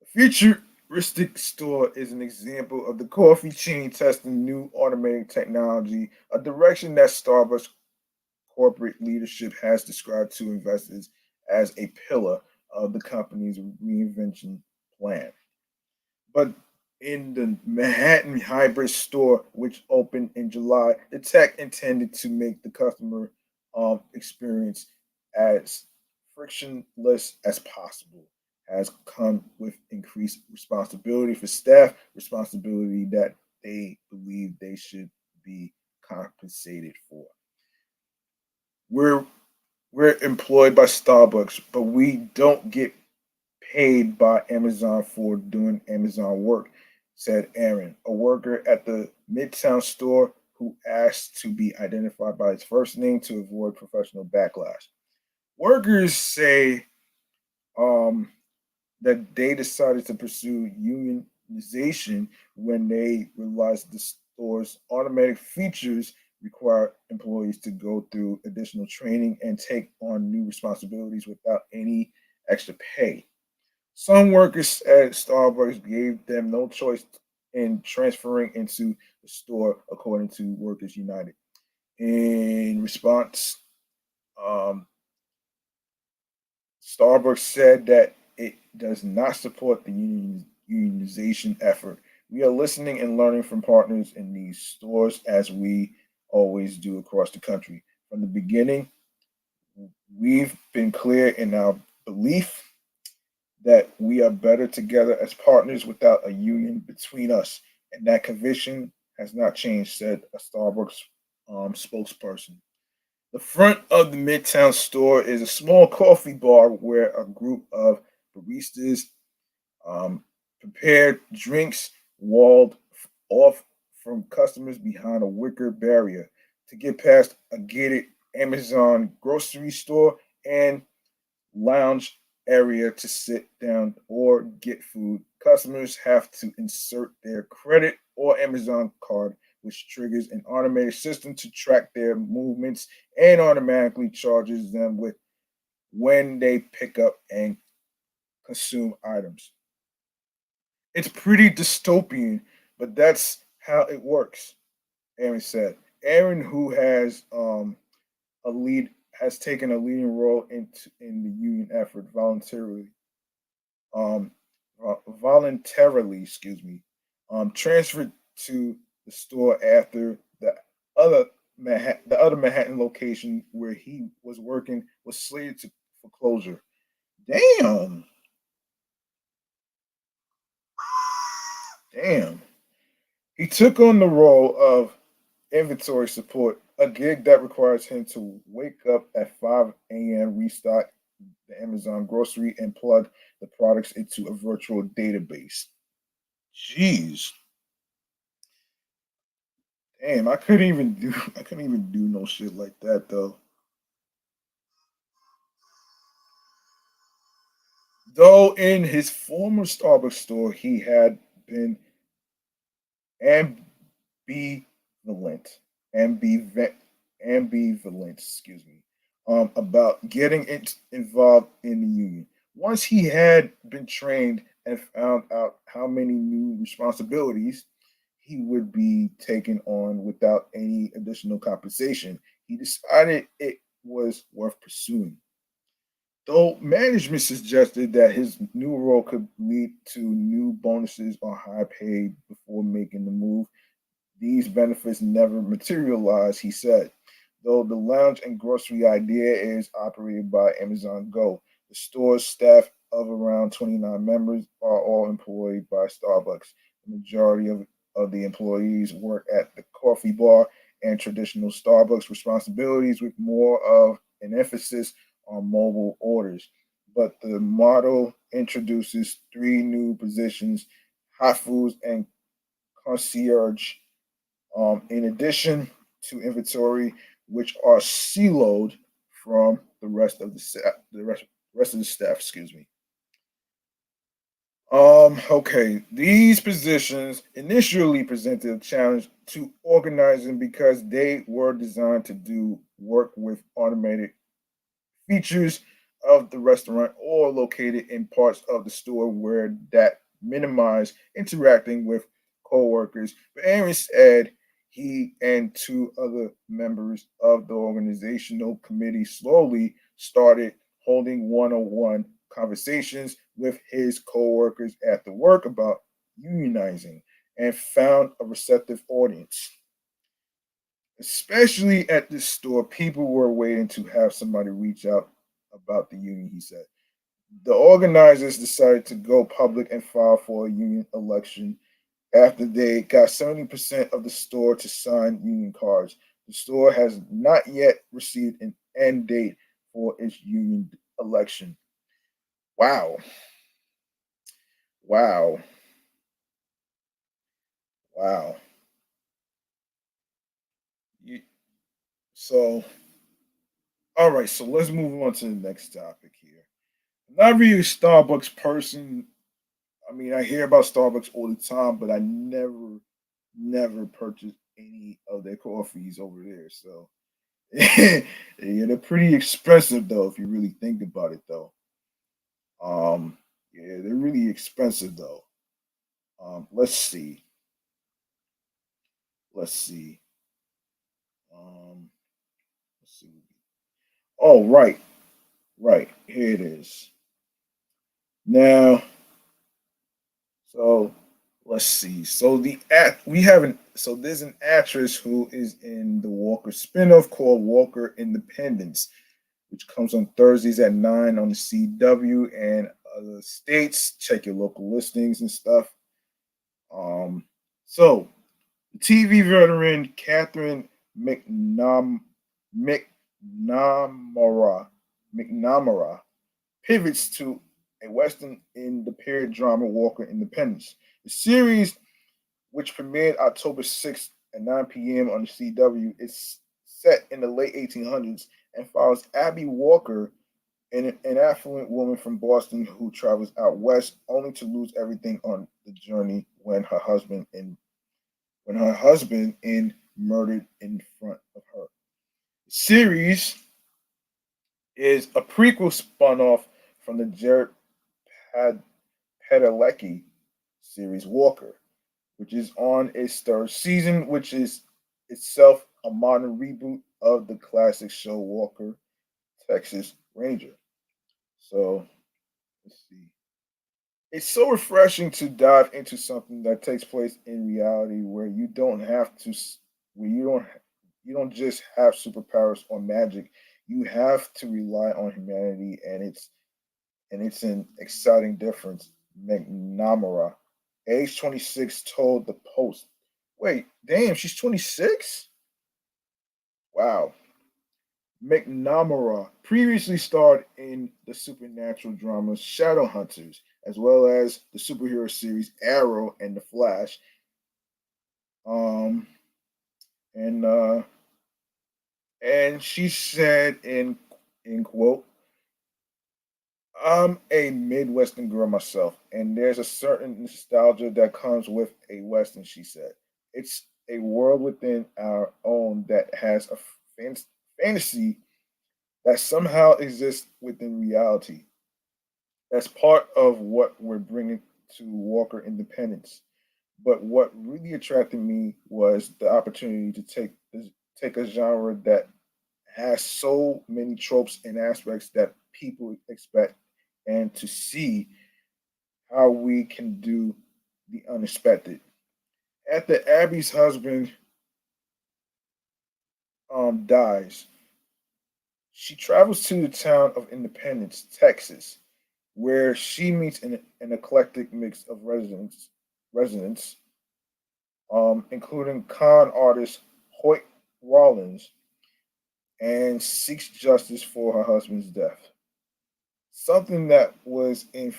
S1: The futuristic store is an example of the coffee chain testing new automated technology, a direction that Starbucks corporate leadership has described to investors as a pillar of the company's reinvention plan. But in the Manhattan hybrid store, which opened in July, the tech intended to make the customer experience as frictionless as possible has come with increased responsibility for staff, responsibility that they believe they should be compensated for. We're we're employed by Starbucks, but we don't get paid by Amazon for doing Amazon work, said Aaron, a worker at the Midtown store who asked to be identified by his first name to avoid professional backlash. Workers say um, that they decided to pursue unionization when they realized the store's automatic features require employees to go through additional training and take on new responsibilities without any extra pay. Some workers at Starbucks gave them no choice in transferring into the store, according to Workers United. In response, um, Starbucks said that it does not support the unionization effort. We are listening and learning from partners in these stores as we always do across the country. From the beginning, we've been clear in our belief that we are better together as partners without a union between us, and that conviction has not changed, said a Starbucks spokesperson. The front of the Midtown store is a small coffee bar where a group of baristas um, prepare drinks walled off from customers behind a wicker barrier. To get past a gated Amazon grocery store and lounge area to sit down or get food, customers have to insert their credit or Amazon card, which triggers an automated system to track their movements and automatically charges them with when they pick up and consume items. It's pretty dystopian, but that's how it works, Aaron said. Aaron, who a lead has taken a leading role in the union effort um, voluntarily, excuse me, transferred to the store after the other Manhattan location where he was working was slated for closure. Damn, damn. He took on the role of inventory support, a gig that requires him to wake up at 5 a.m., restock the Amazon grocery, and plug the products into a virtual database. Jeez, damn, I couldn't even do no shit like that though. Though in his former Starbucks store, he had been ambivalent, ambivalent, ambivalent, excuse me, about getting involved in the union. Once he had been trained and found out how many new responsibilities he would be taken on without any additional compensation, he decided it was worth pursuing. Though management suggested that his new role could lead to new bonuses or high pay before making the move, these benefits never materialize, he said. Though the lounge and grocery idea is operated by Amazon Go, the store's staff of around 29 members are all employed by Starbucks. The majority of the employees work at the coffee bar and traditional Starbucks responsibilities, with more of an emphasis on mobile orders. But the model introduces three new positions: hot foods and concierge, in addition to inventory, which are siloed from the rest of the staff. Rest of the staff, excuse me. Okay, these positions initially presented a challenge to organizing because they were designed to do work with automated features of the restaurant or located in parts of the store where that minimize interacting with coworkers. But Aaron said he and two other members of the organizational committee slowly started holding one-on-one conversations with his coworkers after work about unionizing and found a receptive audience. Especially at this store, people were waiting to have somebody reach out about the union, he said. The organizers decided to go public and file for a union election after they got 70% of the store to sign union cards. The store has not yet received an end date for its union election. Wow. Wow. Wow. You- So, all right, so let's move on to the next topic here. I'm not really a Starbucks person. I mean, I hear about Starbucks all the time, but I never purchased any of their coffees over there. So yeah, they're pretty expensive though, if you really think about it though. Um, you Yeah, they're really expensive though. Let's see. Let's see. Um, let's see. Oh, right, right. Here it is. Now, so let's see. So the act we have an so there's an actress who is in the Walker spinoff called Walker Independence, which comes on Thursdays at 9 on the CW and other states. Check your local listings and stuff. Um, so TV veteran Katherine McNamara McNamara pivots to a Western in the period drama Walker Independence. The series, which premiered October 6th at 9 p.m. on the CW, is set in the late 1800s and follows Abby Walker, an affluent woman from Boston who travels out west only to lose everything on the journey when her husband is murdered in front of her. The series is a prequel spun off from the Jared Pad- Padalecki series Walker, which is on its third season, which is itself a modern reboot of the classic show Walker, Texas Ranger. So let's see. It's so refreshing to dive into something that takes place in reality where you don't have to where you don't just have superpowers or magic. You have to rely on humanity, and it's an exciting difference. McNamara, age 26, told the Post. Wait, damn, she's 26? Wow. McNamara previously starred in the supernatural dramas Shadowhunters, as well as the superhero series Arrow and The Flash. Um, and she said in quote, "I'm a Midwestern girl myself, and there's a certain nostalgia that comes with a Western." She said, "It's a world within our own that has a fantasy that somehow exists within reality. That's part of what we're bringing to Walker Independence. But what really attracted me was the opportunity to take a genre that has so many tropes and aspects that people expect, and to see how we can do the unexpected." After Abby's husband dies, she travels to the town of Independence, Texas, where she meets an eclectic mix of residents, including con artist Hoyt Rollins, and seeks justice for her husband's death. Something that was in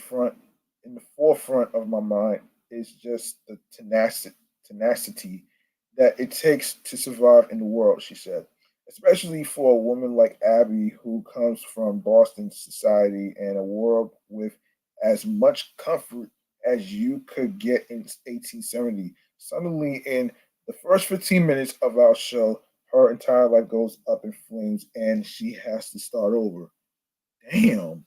S1: the forefront of my mind is just the tenacity that it takes to survive in the world, she said. Especially for a woman like Abby who comes from Boston society and a world with as much comfort as you could get in 1870. Suddenly in the first 15 minutes of our show, her entire life goes up in flames and she has to start over. Damn.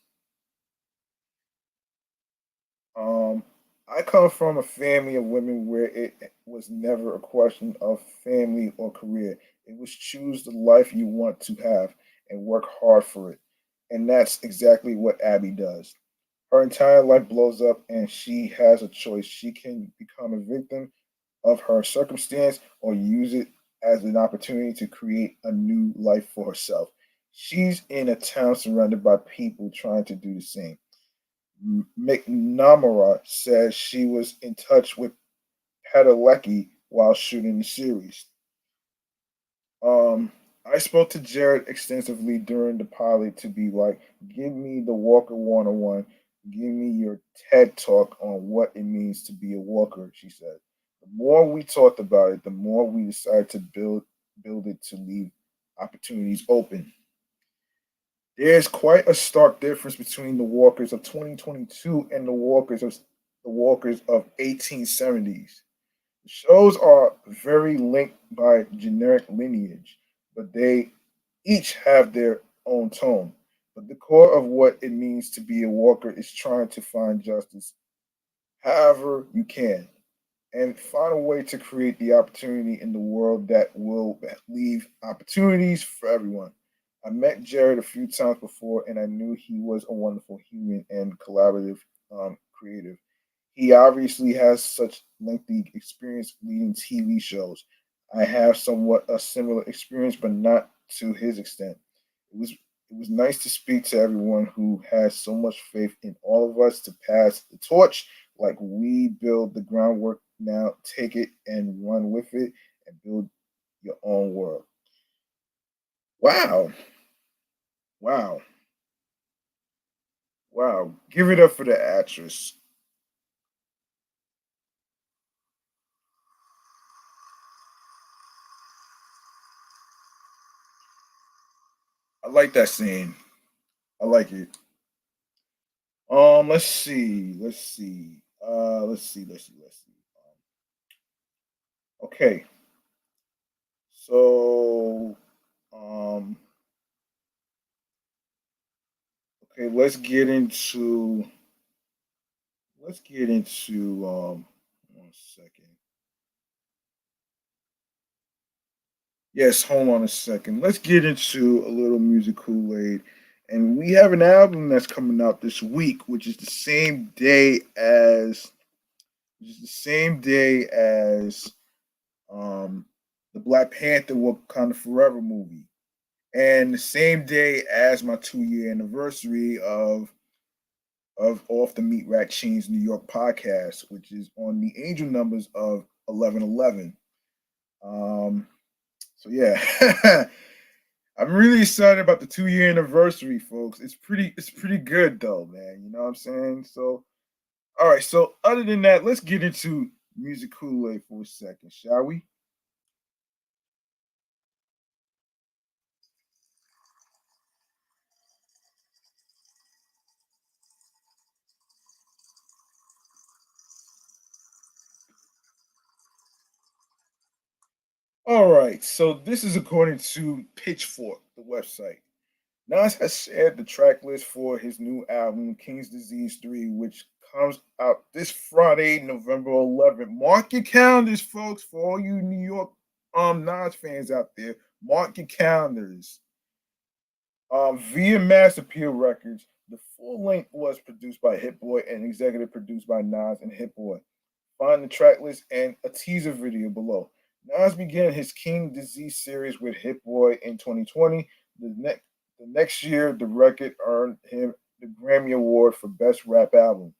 S1: Um, I come from a family of women where it was never a question of family or career. It was choose the life you want to have and work hard for it. And that's exactly what Abby does. Her entire life blows up and she has a choice. She can become a victim of her circumstance or use it as an opportunity to create a new life for herself. She's in a town surrounded by people trying to do the same. McNamara says she was in touch with Padalecki while shooting the series. Um, I spoke to Jared extensively during the pilot to be like, give me the Walker 101, give me your TED talk on what it means to be a Walker, she said. The more we talked about it, the more we decided to build it to leave opportunities open. There's quite a stark difference between the walkers of 2022 and the walkers of 1870s. The shows are very linked by generic lineage, but they each have their own tone. but the core of what it means to be a walker is trying to find justice however you can and find a way to create the opportunity in the world that will leave opportunities for everyone. I met Jared a few times before, and I knew he was a wonderful human and collaborative creative. He obviously has such lengthy experience leading TV shows. I have somewhat a similar experience, but not to his extent. It was nice to speak to everyone who has so much faith in all of us to pass the torch. Like we build the groundwork now, take it and run with it and build your own world. Wow. Wow. Wow. Give it up for the actress. I like that scene. I like it. Let's see. Let's see. Let's see. Let's see. Let's see. Okay. So, um, okay. Let's get into. One second. Yes, hold on a second. Let's get into a little music Kool Aid, and we have an album that's coming out this week, which is the same day as um the Black Panther Wakanda Forever movie, and the same day as my 2 year anniversary of Off the Meat Rat Chainz New York podcast, which is on the angel numbers of 1111. Um, so yeah, I'm really excited about the 2 year anniversary, folks. It's pretty good though, man. You know what I'm saying? So all right, so other than that, let's get into music Kool Aid for a second, shall we? All right, so this is according to Pitchfork, the website. Nas has shared the track list for his new album, King's Disease 3, which comes out this Friday, November 11th. Mark your calendars, folks, for all you New York Nas fans out there. Mark your calendars. Via Mass Appeal Records, the full length was produced by Hit Boy and executive produced by Nas and Hit Boy. Find the track list and a teaser video below. Nas began his King Disease series with Hit Boy in 2020. The next year, the record earned him the Grammy Award for Best Rap Album.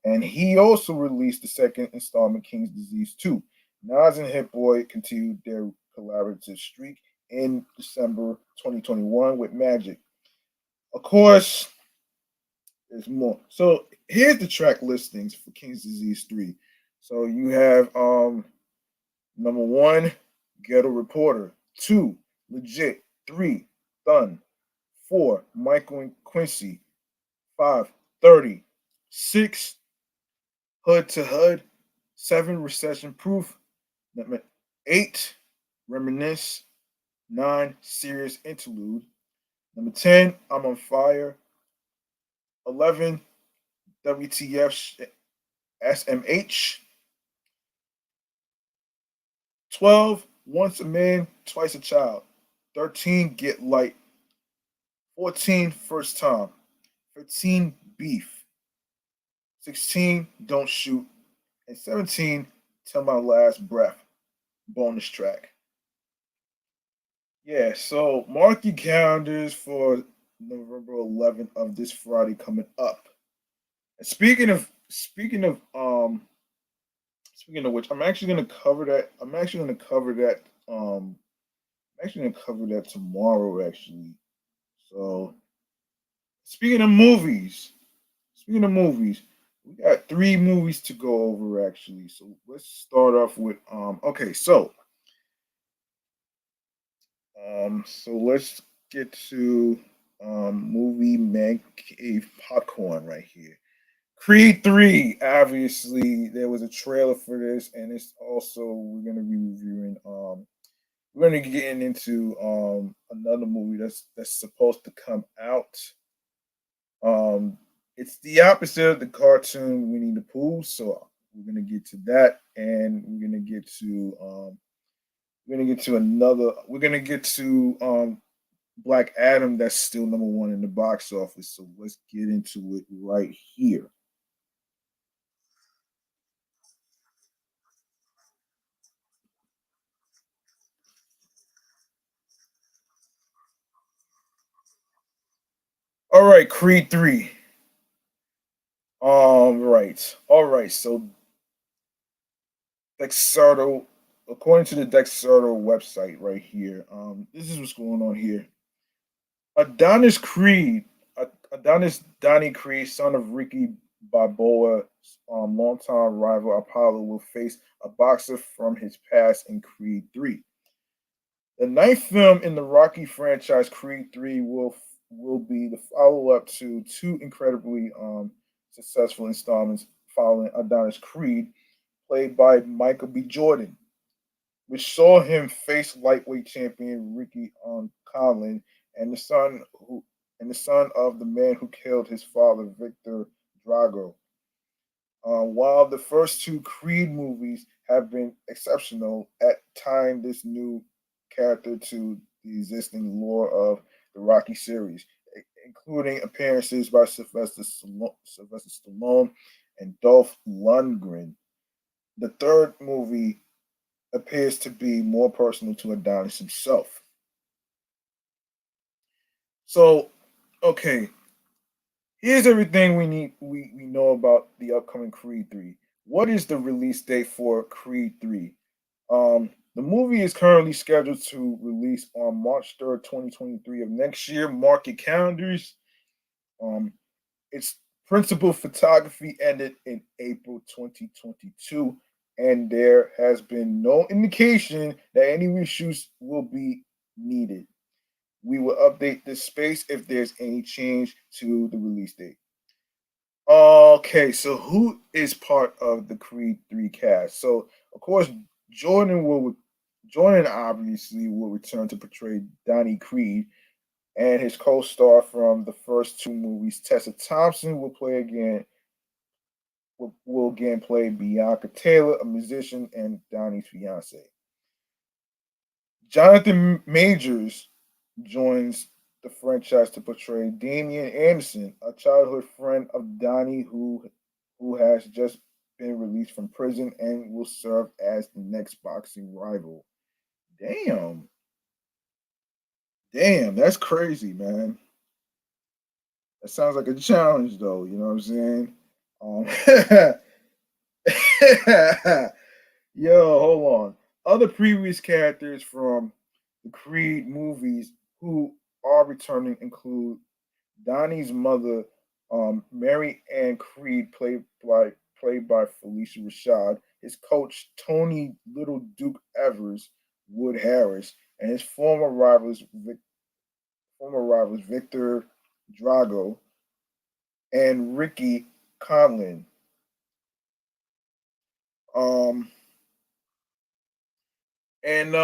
S1: And he also released the second installment, King's Disease 2. Nas and Hit Boy continued their collaborative streak in December 2021 with Magic. Of course, there's more. So here's the track listings for King's Disease 3. So you have number one, Ghetto Reporter. Two, Legit. Three, Thun. Four, Michael and Quincy. Five, 30. Six, Hood to Hood. Seven, Recession Proof. Number eight, Reminisce. Nine, Serious Interlude. Number 10, I'm on Fire. 11, WTF SMH. 12, Once a Man, Twice a Child. 13, Get Light. 14, First Time. 15, Beef. 16, Don't Shoot. And 17, Till My Last Breath. Bonus track. Yeah, so mark your calendars for November 11th of this Friday coming up. And speaking of which, I'm actually gonna cover that. I'm actually gonna cover that tomorrow. Actually, so speaking of movies, speaking of movies, we got three movies to go over. Actually, so let's start off with Okay, so let's get to movie man cave popcorn right here. Creed 3, obviously, there was a trailer for this, and it's also we're gonna be reviewing we're gonna be getting into another movie that's supposed to come out. Um, it's the opposite of the cartoon Winnie the Pooh. So we're gonna get to that, and we're gonna get to another. We're gonna get to Black Adam. That's still number one in the box office. So let's get into it right here. All right, Creed 3. Right. All right. So Dexardo, according to the Dexardo website right here, this is what's going on here. Adonis Creed, Adonis Donnie Creed, son of Ricky Balboa's longtime rival Apollo, will face a boxer from his past in Creed 3. The ninth film in the Rocky franchise, Creed 3, will be the follow up to two incredibly successful installments following Adonis Creed, played by Michael B. Jordan, which saw him face lightweight champion Ricky Conlon and the son of the man who killed his father, Victor Drago. While the first two Creed movies have been exceptional at tying this new character to the existing lore of the Rocky series, including appearances by Sylvester Stallone and Dolph Lundgren. The third movie appears to be more personal to Adonis himself. So, okay, here's everything we know about the upcoming Creed 3. What is the release date for Creed 3? The movie is currently scheduled to release on March 3rd, 2023 of next year. Mark your calendars. Um, its principal photography ended in April 2022, and there has been no indication that any reshoots will be needed. We will update this space if there's any change to the release date. Okay, so who is part of the Creed 3 cast? So, of course, Jordan will Jordan obviously will return to portray Donnie Creed, and his co-star from the first two movies, Tessa Thompson, will again play Bianca Taylor, a musician and Donnie's fiance. Jonathan Majors joins the franchise to portray Damian Anderson, a childhood friend of Donnie who has just been released from prison and will serve as the next boxing rival. Damn, damn, that's crazy, man. That sounds like a challenge, though. You know what I'm saying? Yo, hold on. Other previous characters from the Creed movies who are returning include Donnie's mother, Mary Ann Creed, played by Felicia Rashad, his coach Tony Little Duke Evers Wood Harris, and his former rivals Victor Drago and Ricky Conlon. Um, and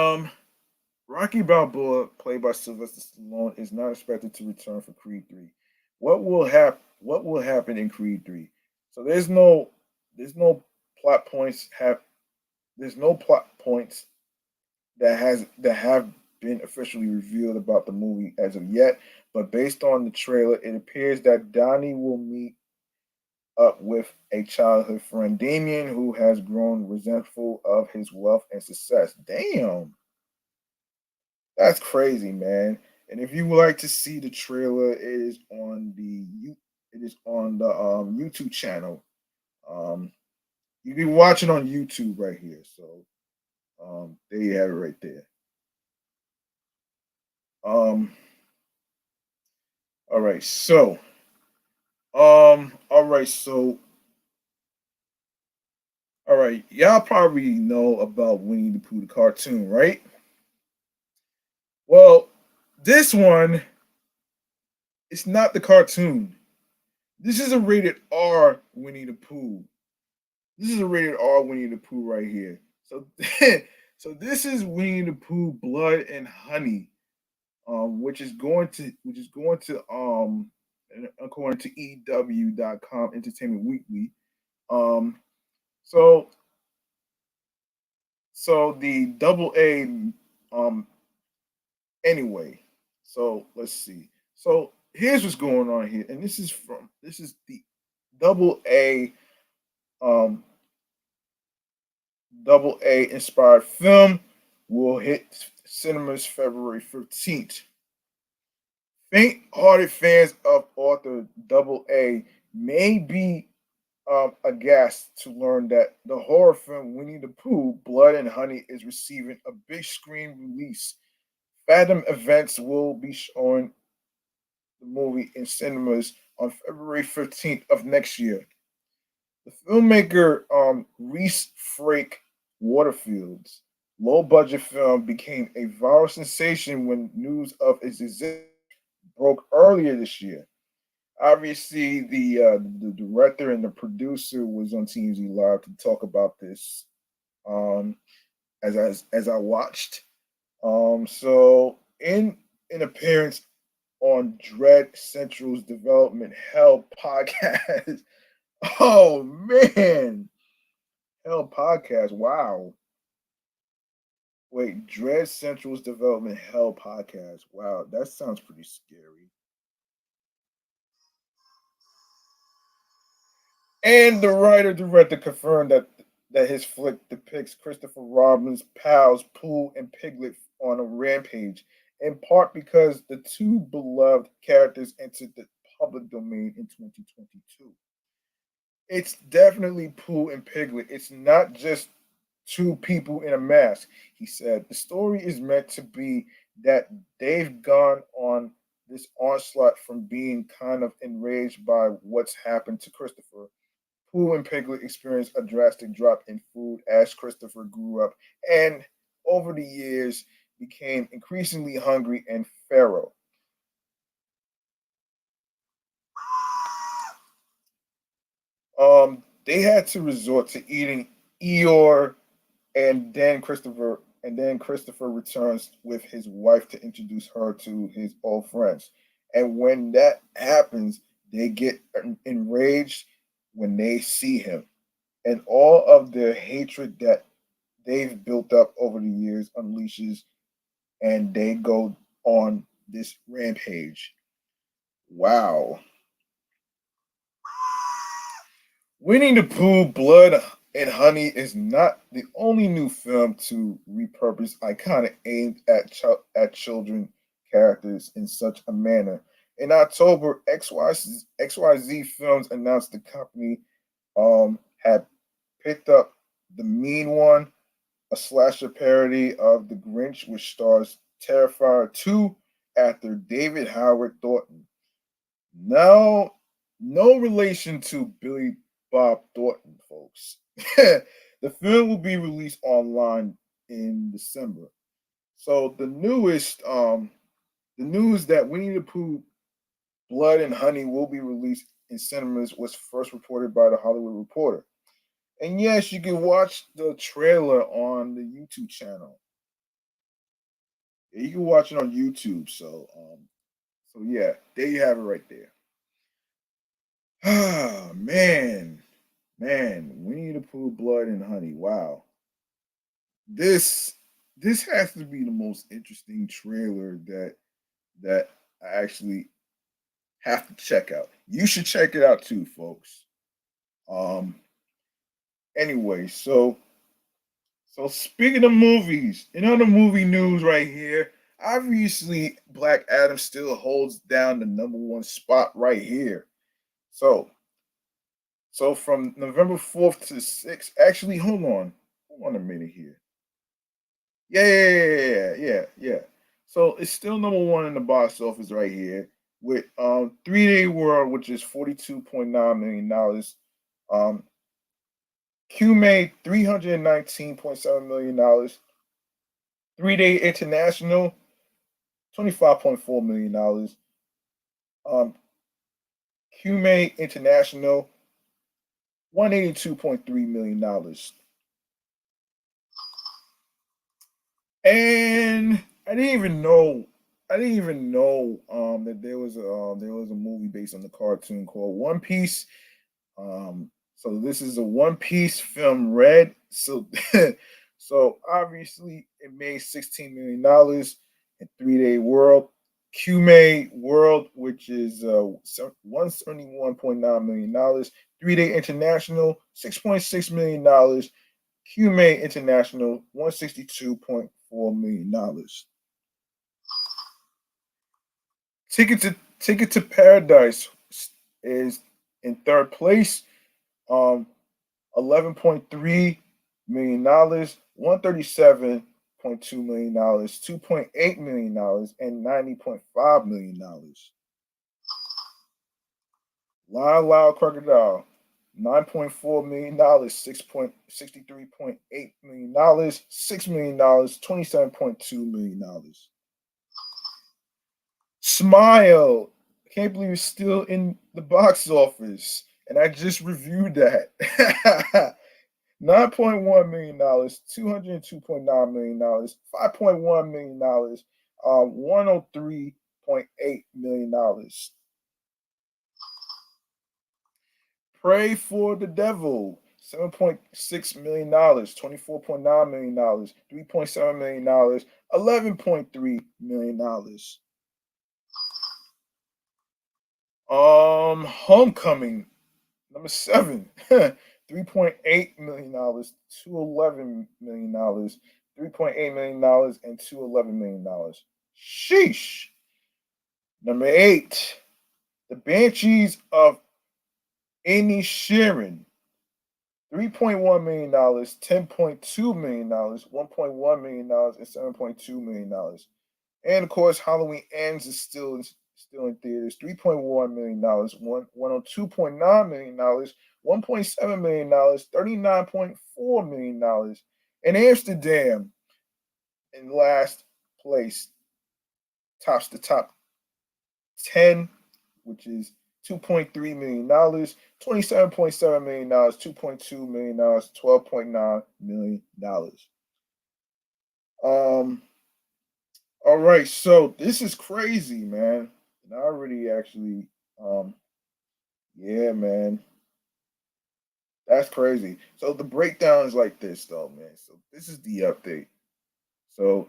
S1: Rocky Balboa, played by Sylvester Stallone, is not expected to return for Creed 3. What will happen in Creed 3? So there's no plot points have there's no plot points that have been officially revealed about the movie as of yet, but based on the trailer, it appears that Donnie will meet up with a childhood friend, Damien, who has grown resentful of his wealth and success. Damn, that's crazy, man. And if you would like to see the trailer, it is on the YouTube channel. Um, you can watch it on YouTube right here. So there you have it right there. Um, all right, so all right, so all right, y'all probably know about Winnie the Pooh, the cartoon, right? Well, this one, it's not the cartoon. This is a rated R Winnie the Pooh. This is a rated R Winnie the Pooh right here. So, so this is Winnie the Pooh, Blood and Honey, which is going to according to EW.com, Entertainment Weekly. Um, so the double A, um, anyway. So let's see. So here's what's going on here, and this is the double A, um, double A inspired film will hit cinemas February 15th. Faint-hearted fans of author Double A may be aghast to learn that the horror film Winnie the Pooh, Blood and Honey is receiving a big screen release. Fathom Events will be showing the movie in cinemas on February 15th of next year. The filmmaker Reese Frake Waterfield's low-budget film became a viral sensation when news of its existence broke earlier this year. Obviously, the director and the producer was on TMZ Live to talk about this. Um, as I watched, so in an appearance on Dread Central's Development Hell podcast. Oh man, Hell podcast. Wow. Wait, Dread Central's Development Hell podcast. Wow, that sounds pretty scary. And the writer director confirmed that his flick depicts Christopher Robin's pals Pooh and Piglet on a rampage, in part because the two beloved characters entered the public domain in 2022. It's definitely Pooh and Piglet. It's not just two people in a mask, he said. The story is meant to be that they've gone on this onslaught from being kind of enraged by what's happened to Christopher. Pooh and Piglet experienced a drastic drop in food as Christopher grew up and over the years became increasingly hungry and feral. They had to resort to eating Eeyore, and then Christopher returns with his wife to introduce her to his old friends. And when that happens, they get enraged when they see him. And all of the hatred that they've built up over the years unleashes, and they go on this rampage. Wow. Winnie the Pooh, Blood and Honey is not the only new film to repurpose iconic aimed at children characters in such a manner. In October, XYZ Films announced the company had picked up The Mean One, a slasher parody of The Grinch, which stars Terrifier 2 actor David Howard Thornton. Now, no relation to Billy Bob Thornton, folks. The film will be released online in December. So the news that Winnie the Pooh, Blood and Honey will be released in cinemas was first reported by the Hollywood Reporter. And yes, you can watch the trailer on the YouTube channel. You can watch it on YouTube. So yeah, there you have it right there. Ah, man, Winnie the Pooh, Blood and Honey. Wow, this this has to be the most interesting trailer that I actually have to check out. You should check it out too, folks. Um. Anyway, so speaking of movies, in other movie news right here, obviously Black Adam still holds down the number one spot right here. So so from November 4th to 6th, actually, hold on a minute here. Yeah. So it's still number one in the box office right here with 3 Day World, which is $42.9 million. Um, Q made $319.7 million. 3 Day International, $25.4 million. Q made International, $182.3 million. And I didn't even know. I didn't even know that there was a movie based on the cartoon called One Piece. So this is a One Piece film Red. So so obviously it made $16 million in 3 day world. QMA World, which is $171.9 million. 3 day international, $6.6 million. QMA International, $162.4 million. Ticket to Paradise is in third place. 11.3 million dollars, $137.2 million, $2.8 million, and $90.5 million. Lyle Lyle Crocodile, $9.4 million, $63.8 million, $6 million, $27.2 million. Smile. I can't believe it's still in the box office. And I just reviewed that. $9.1 million, $202.9 million, $5.1 million, $103.8 million. Pray for the Devil, $7.6 million, $24.9 million, $3.7 million, $11.3 million. Homecoming, number 7, $3.8 million, $211 million, $3.8 million, and $211 million. Sheesh. Number 8, The Banshees of Inisherin, $3.1 million, $10.2 million, $1.1 million, and $7.2 million. And of course, Halloween Ends is still in theaters. $3.1 million, $102.9 million, $1.7 million, $39.4 million. And Amsterdam in last place tops the top 10, which is $2.3 million, $27.7 million, $2.2 million, $12.9 million. All right, so this is crazy, man. And I already actually, yeah, man, that's crazy. So the breakdown is like this, though, man. So this is the update. So,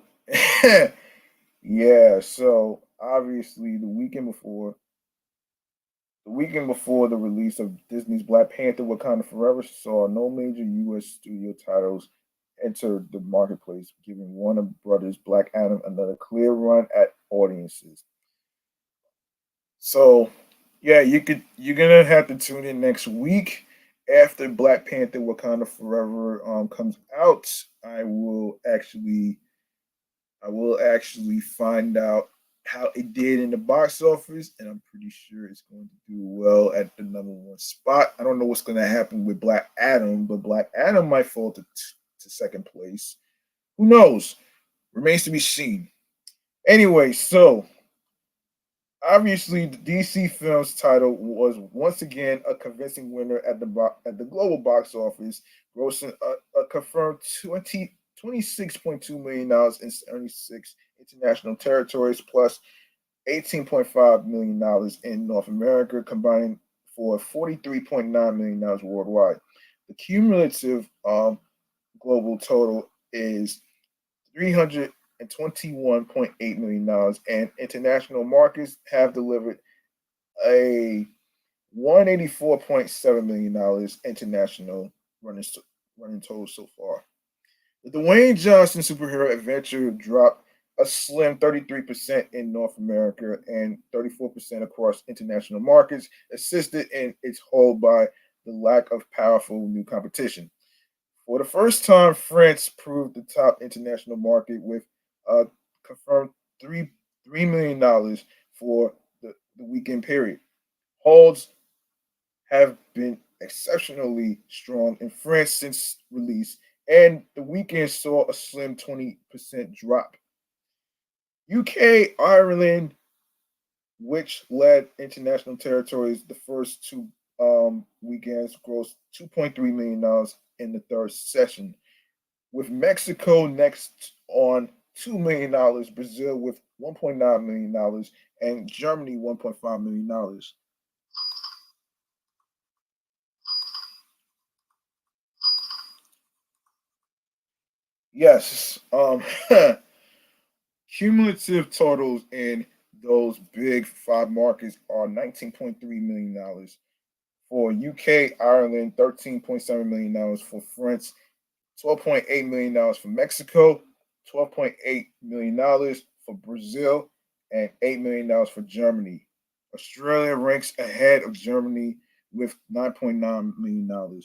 S1: yeah, so obviously the weekend before the release of Disney's Black Panther: Wakanda Forever saw no major U.S. studio titles enter the marketplace, giving Warner Brothers Black Adam another clear run at audiences. So, yeah, you're gonna have to tune in next week after Black Panther: Wakanda Forever comes out. I will actually find out how it did in the box office, and I'm pretty sure it's going to do well at the number one spot. I don't know what's going to happen with Black Adam, but Black Adam might fall to second place. Who knows? Remains to be seen. Anyway, so obviously the DC Films title was once again a convincing winner at the global box office, grossing a confirmed 26.2 million dollars in 76 international territories, plus $18.5 million in North America, combining for $43.9 million worldwide. The cumulative global total is $321.8 million, and international markets have delivered a $184.7 million international running total so far. The Dwayne Johnson superhero adventure dropped a slim 33% in North America and 34% across international markets, assisted in its hold by the lack of powerful new competition. For the first time, France proved the top international market with a confirmed $3 million for the weekend period. Holds have been exceptionally strong in France since release, and the weekend saw a slim 20% drop. UK, Ireland, which led international territories the first two weekends, grossed $2.3 million in the third session, with Mexico next on $2 million, Brazil with $1.9 million, and Germany $1.5 million. Yes, cumulative totals in those big five markets are $19.3 million for UK, Ireland, $13.7 million for France, $12.8 million for Mexico, $12.8 million for Brazil, and $8 million for Germany. Australia ranks ahead of Germany with $9.9 million.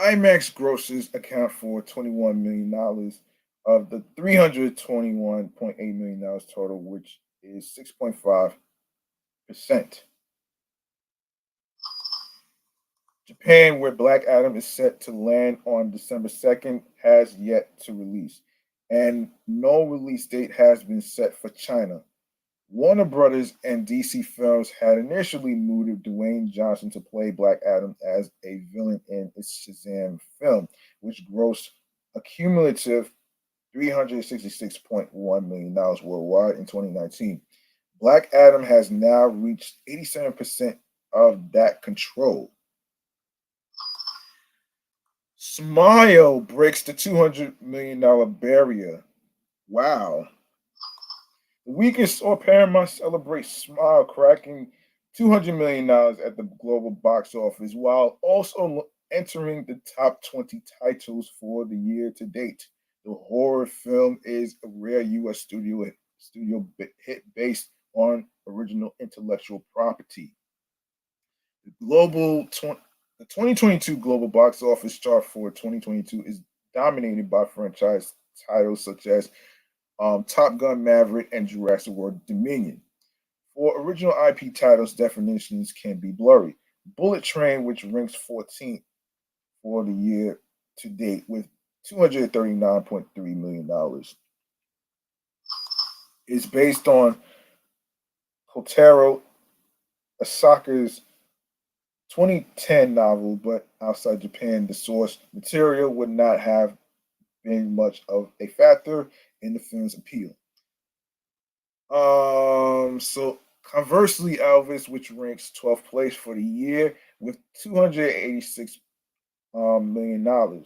S1: IMAX grosses account for $21 million of the $321.8 million total, which is 6.5%. Japan, where Black Adam is set to land on December 2nd, has yet to release, and no release date has been set for China. Warner Brothers and DC Films had initially mooted Dwayne Johnson to play Black Adam as a villain in its Shazam film, which grossed a cumulative $366.1 million worldwide in 2019. Black Adam has now reached 87% of that control. Smile breaks the $200 million barrier. Wow. The weekend saw Paramount celebrate Smile, cracking $200 million at the global box office, while also entering the top 20 titles for the year to date. The horror film is a rare U.S. studio hit based on original intellectual property. The global the 2022 global box office chart for 2022 is dominated by franchise titles such as Top Gun Maverick and Jurassic World Dominion. For original IP titles, definitions can be blurry. Bullet Train, which ranks 14th for the year to date with $239.3 million, is based on Kotaro Asaka's 2010 novel, but outside Japan, the source material would not have been much of a factor in the film's appeal. So conversely, Elvis, which ranks 12th place for the year with $286 million,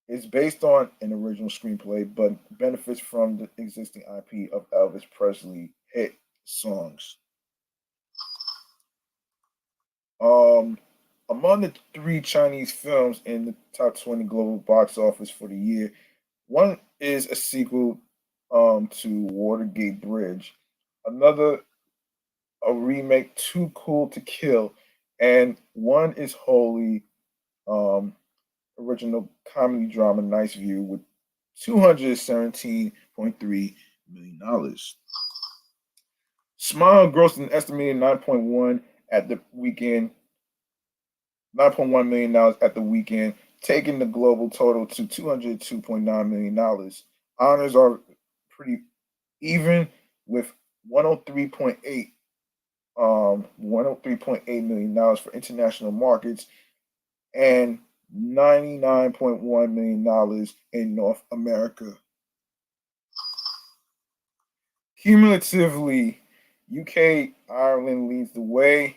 S1: is based on an original screenplay, but benefits from the existing IP of Elvis Presley hit songs. Um, Among the three Chinese films in the top 20 global box office for the year, one is a sequel to Watergate Bridge, another a remake Too Cool to Kill, and one is wholly um, original comedy drama Nice View with $217.3 million. Smile grossed an estimated 9.1 at the weekend, $9.1 million at the weekend, taking the global total to $202.9 million. Honors are pretty even with 103.8 $103.8 million for international markets and $99.1 million in North America. Cumulatively, UK Ireland leads the way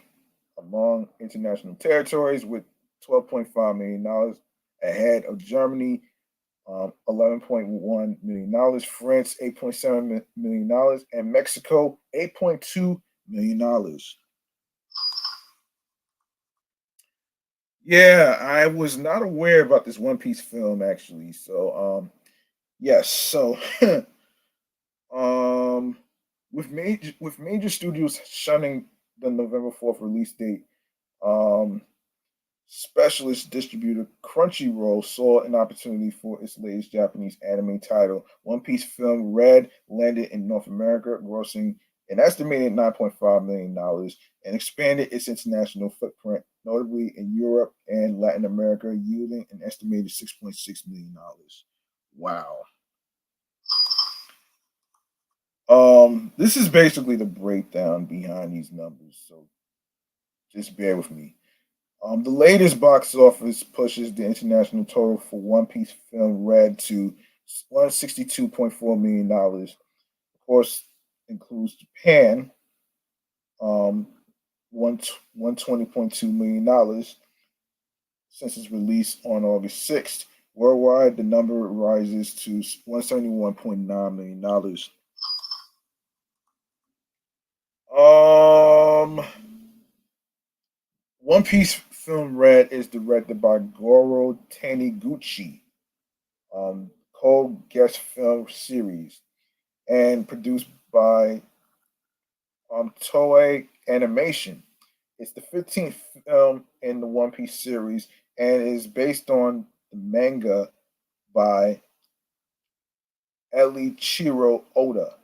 S1: among international territories with $12.5 million ahead of Germany, $11.1 million, France $8.7 million, and Mexico $8.2 million. Yeah, I was not aware about this One Piece film actually. So yes, so um with major studios shunning the November 4th release date, um specialist distributor Crunchyroll saw an opportunity for its latest Japanese anime title. One Piece film Red landed in North America, grossing an estimated $9.5 million and expanded its international footprint, notably in Europe and Latin America, yielding an estimated $6.6 million. Wow. This is basically the breakdown behind these numbers, so just bear with me. The latest box office pushes the international total for One Piece film Red to $162.4 million. Of course, includes Japan, um, $120.2 million since its release on August 6th. Worldwide, the number rises to $171.9 million. One Piece film Red is directed by Goro Taniguchi, co-guest film series, and produced by Toei Animation. It's the 15th film in the One Piece series and is based on the manga by Eiichiro Oda.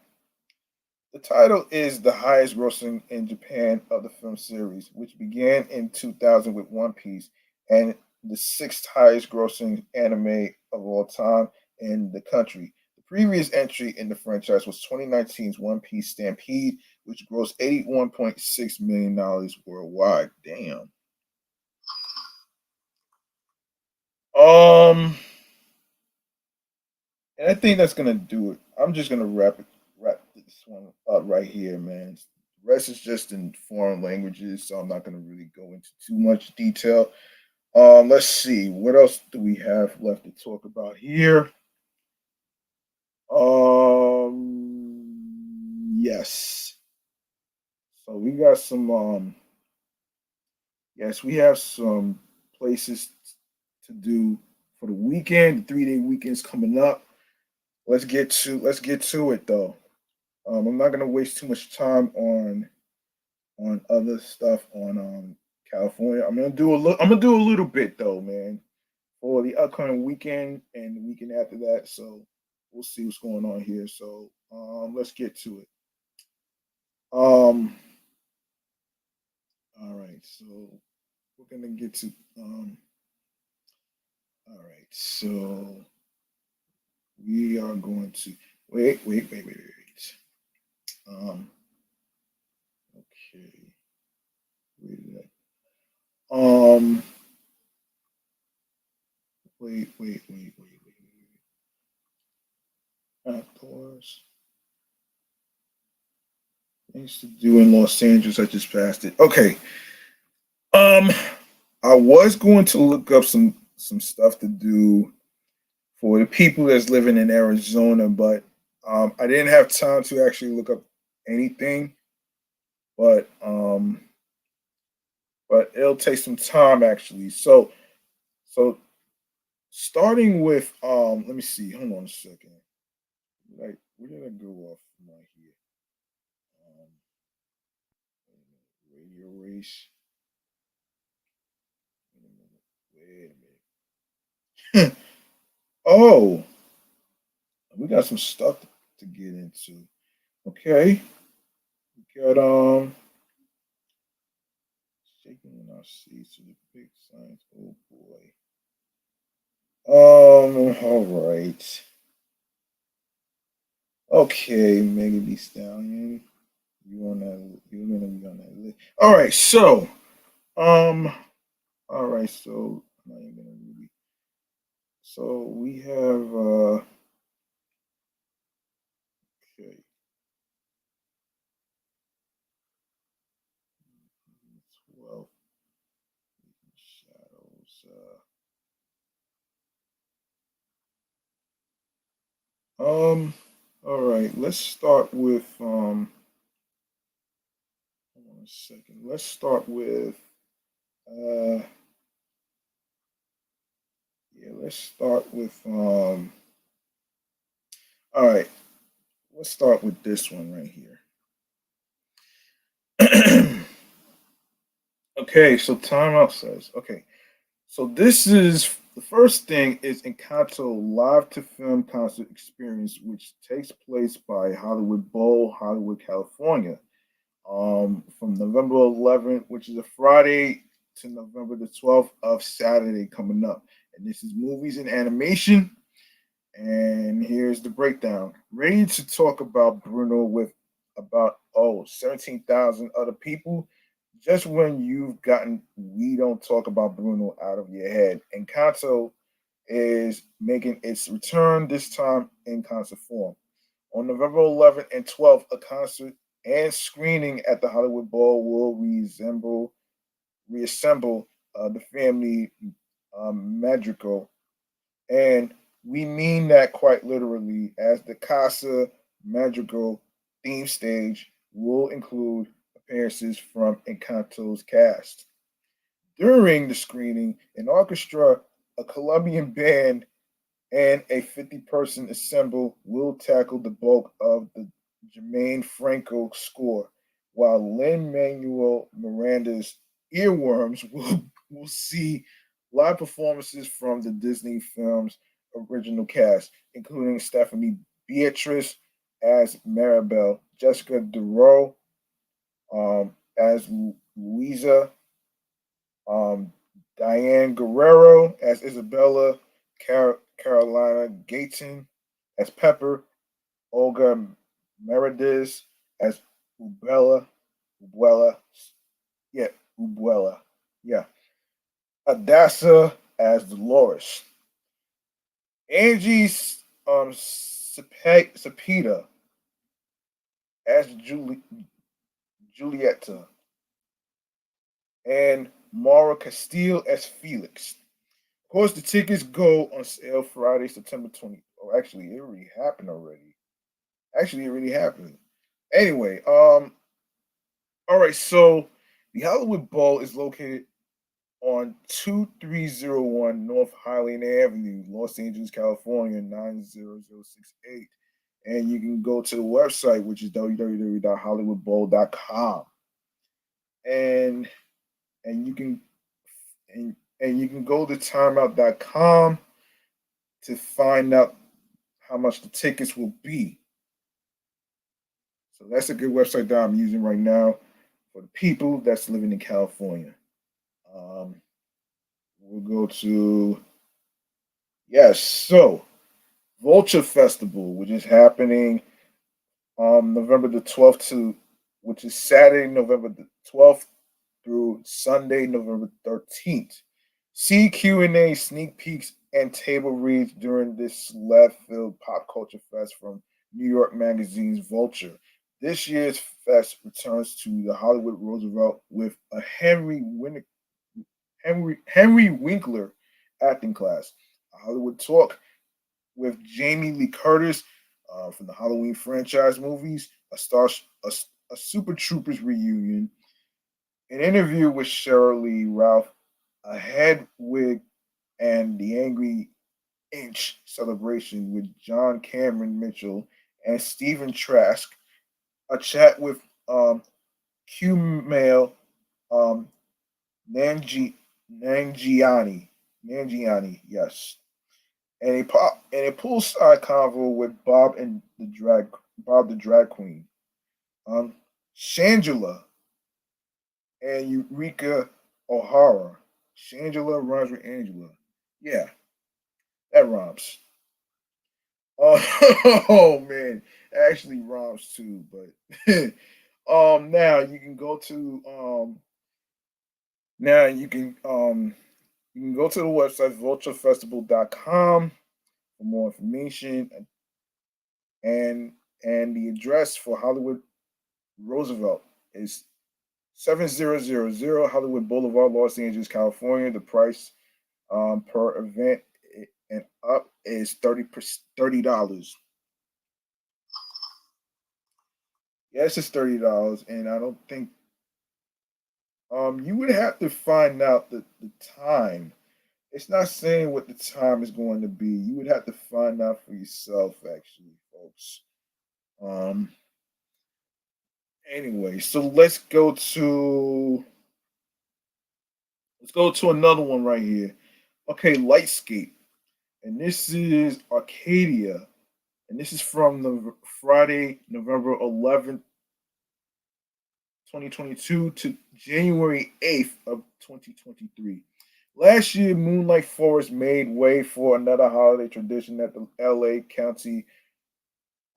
S1: The title is the highest grossing in Japan of the film series, which began in 2000 with One Piece, and the sixth highest grossing anime of all time in the country. The previous entry in the franchise was 2019's One Piece Stampede, which grossed $81.6 million worldwide. Damn. Um, and I think that's gonna do it. I'm just gonna wrap this one up right here, man. The rest is just in foreign languages, so I'm not gonna really go into too much detail. Let's see, what else do we have left to talk about here? Yes. So we got some yes, we have some places to do for the weekend. The 3 day weekend's coming up. Let's get to it though. I'm not gonna waste too much time on other stuff on California. I'm gonna do a little bit though, man, for the upcoming weekend and the weekend after that. So we'll see what's going on here. So let's get to it. Um, all right, so we're gonna get to all right, so we are going to wait. Um, okay, wait a minute. Um, wait. Outdoors. Things to do in Los Angeles. I just passed it. Okay. Um, I was going to look up some stuff to do for the people that's living in Arizona, but I didn't have time to actually look up anything. But but it'll take some time actually. So starting with let me see. Hold on a second. Like where did I go off from right here? Um, radio race. Wait a minute. Oh, we got some stuff to get into. Okay, we got shaking in our seats to the big signs. Oh boy. All right. Okay, Megan Thee Stallion. You on that? You're gonna be on that list. All right. So, um, all right. So, I'm not even gonna really. So we have okay, 12 shadows. All right. Let's start with hold on a second. Let's start with uh. Yeah. Let's start with All right. Let's start with this one right here. Okay. So timeout says okay. So this is the first thing is Encanto live to film concert experience, which takes place by Hollywood Bowl, Hollywood, California, from November 11th, which is a Friday, to November the 12th of Saturday coming up. And this is movies and animation. And here's the breakdown. Ready to talk about Bruno with about 17,000 other people. just when you've gotten We Don't Talk About Bruno out of your head. Encanto is making its return, this time in concert form. On November 11th and 12th, a concert and screening at the Hollywood Bowl will reassemble the family madrigal, and we mean that quite literally, as the Casa Madrigal theme stage will include appearances from Encanto's cast. During the screening, an orchestra, a Colombian band, and a 50-person ensemble will tackle the bulk of the Jermaine Franco score, while Lin Manuel Miranda's earworms will see live performances from the Disney film's original cast, including Stephanie Beatrice as Maribel, Jessica Duro as Louisa, um, Diane Guerrero as Isabella, Carolina Gayton as Pepper, Olga Meredith as Ubella, Ubuela, yeah, Ubuela, yeah, Adassa as Dolores, Angie Cepeda as Julieta, and Mara Castile as Felix. Of course, the tickets go on sale Friday, September 20th. Oh, actually, it already happened already. Actually, it already happened. Anyway, all right, so the Hollywood Bowl is located on 2301 North Highland Avenue, Los Angeles, California, 90068. And you can go to the website, which is www.hollywoodbowl.com. And and you can and you can go to timeout.com to find out how much the tickets will be. So that's a good website that I'm using right now for the people that's living in California. Um, we'll go to, yes, so Vulture Festival, which is happening November the 12th to, which is Saturday, November the 12th through Sunday, November 13th. See Q&A, sneak peeks, and table reads during this left-field pop culture fest from New York Magazine's Vulture. This year's fest returns to the Hollywood Roosevelt with a Henry Winkler acting class, a Hollywood talk with Jamie Lee Curtis from the Halloween franchise movies, a, a Super Troopers reunion, an interview with Cheryl Lee Ralph, a Hedwig and the Angry Inch celebration with John Cameron Mitchell and Stephen Trask, a chat with Q Mail um, Nangiani, yes, and a poolside convo with Bob the drag queen, um, Shangela and Eureka O'Hara. Shangela rhymes with Angela. Yeah, that rhymes. Oh man, it actually rhymes too. But now you can go to now you can go to the website vulturefestival.com for more information, and the address for Hollywood Roosevelt is 7000 Hollywood Boulevard, Los Angeles, California. The price per event and up is $30. Yes, it's $30, and I don't think you would have to find out the time. It's not saying what the time is going to be. You would have to find out for yourself, actually, folks. Um. Anyway, so let's go to another one right here. Okay, Lightscape, and this is Arcadia, and this is from the Friday, November 11th, 2022 to January 8th of 2023. Last year, Moonlight Forest made way for another holiday tradition at the LA County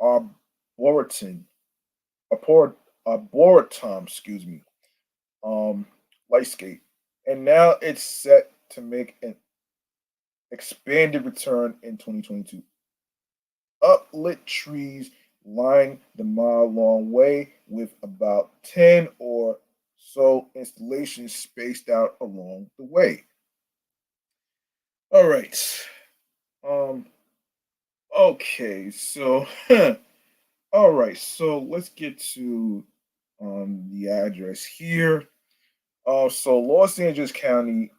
S1: Arboretum, Arboretum, excuse me. um, Lightscape, and now it's set to make an expanded return in 2022. Uplit trees line the mile-long way with about 10 or so installations spaced out along the way. All right. Um. Okay. So, all right. So let's get to the address here. So Los Angeles County,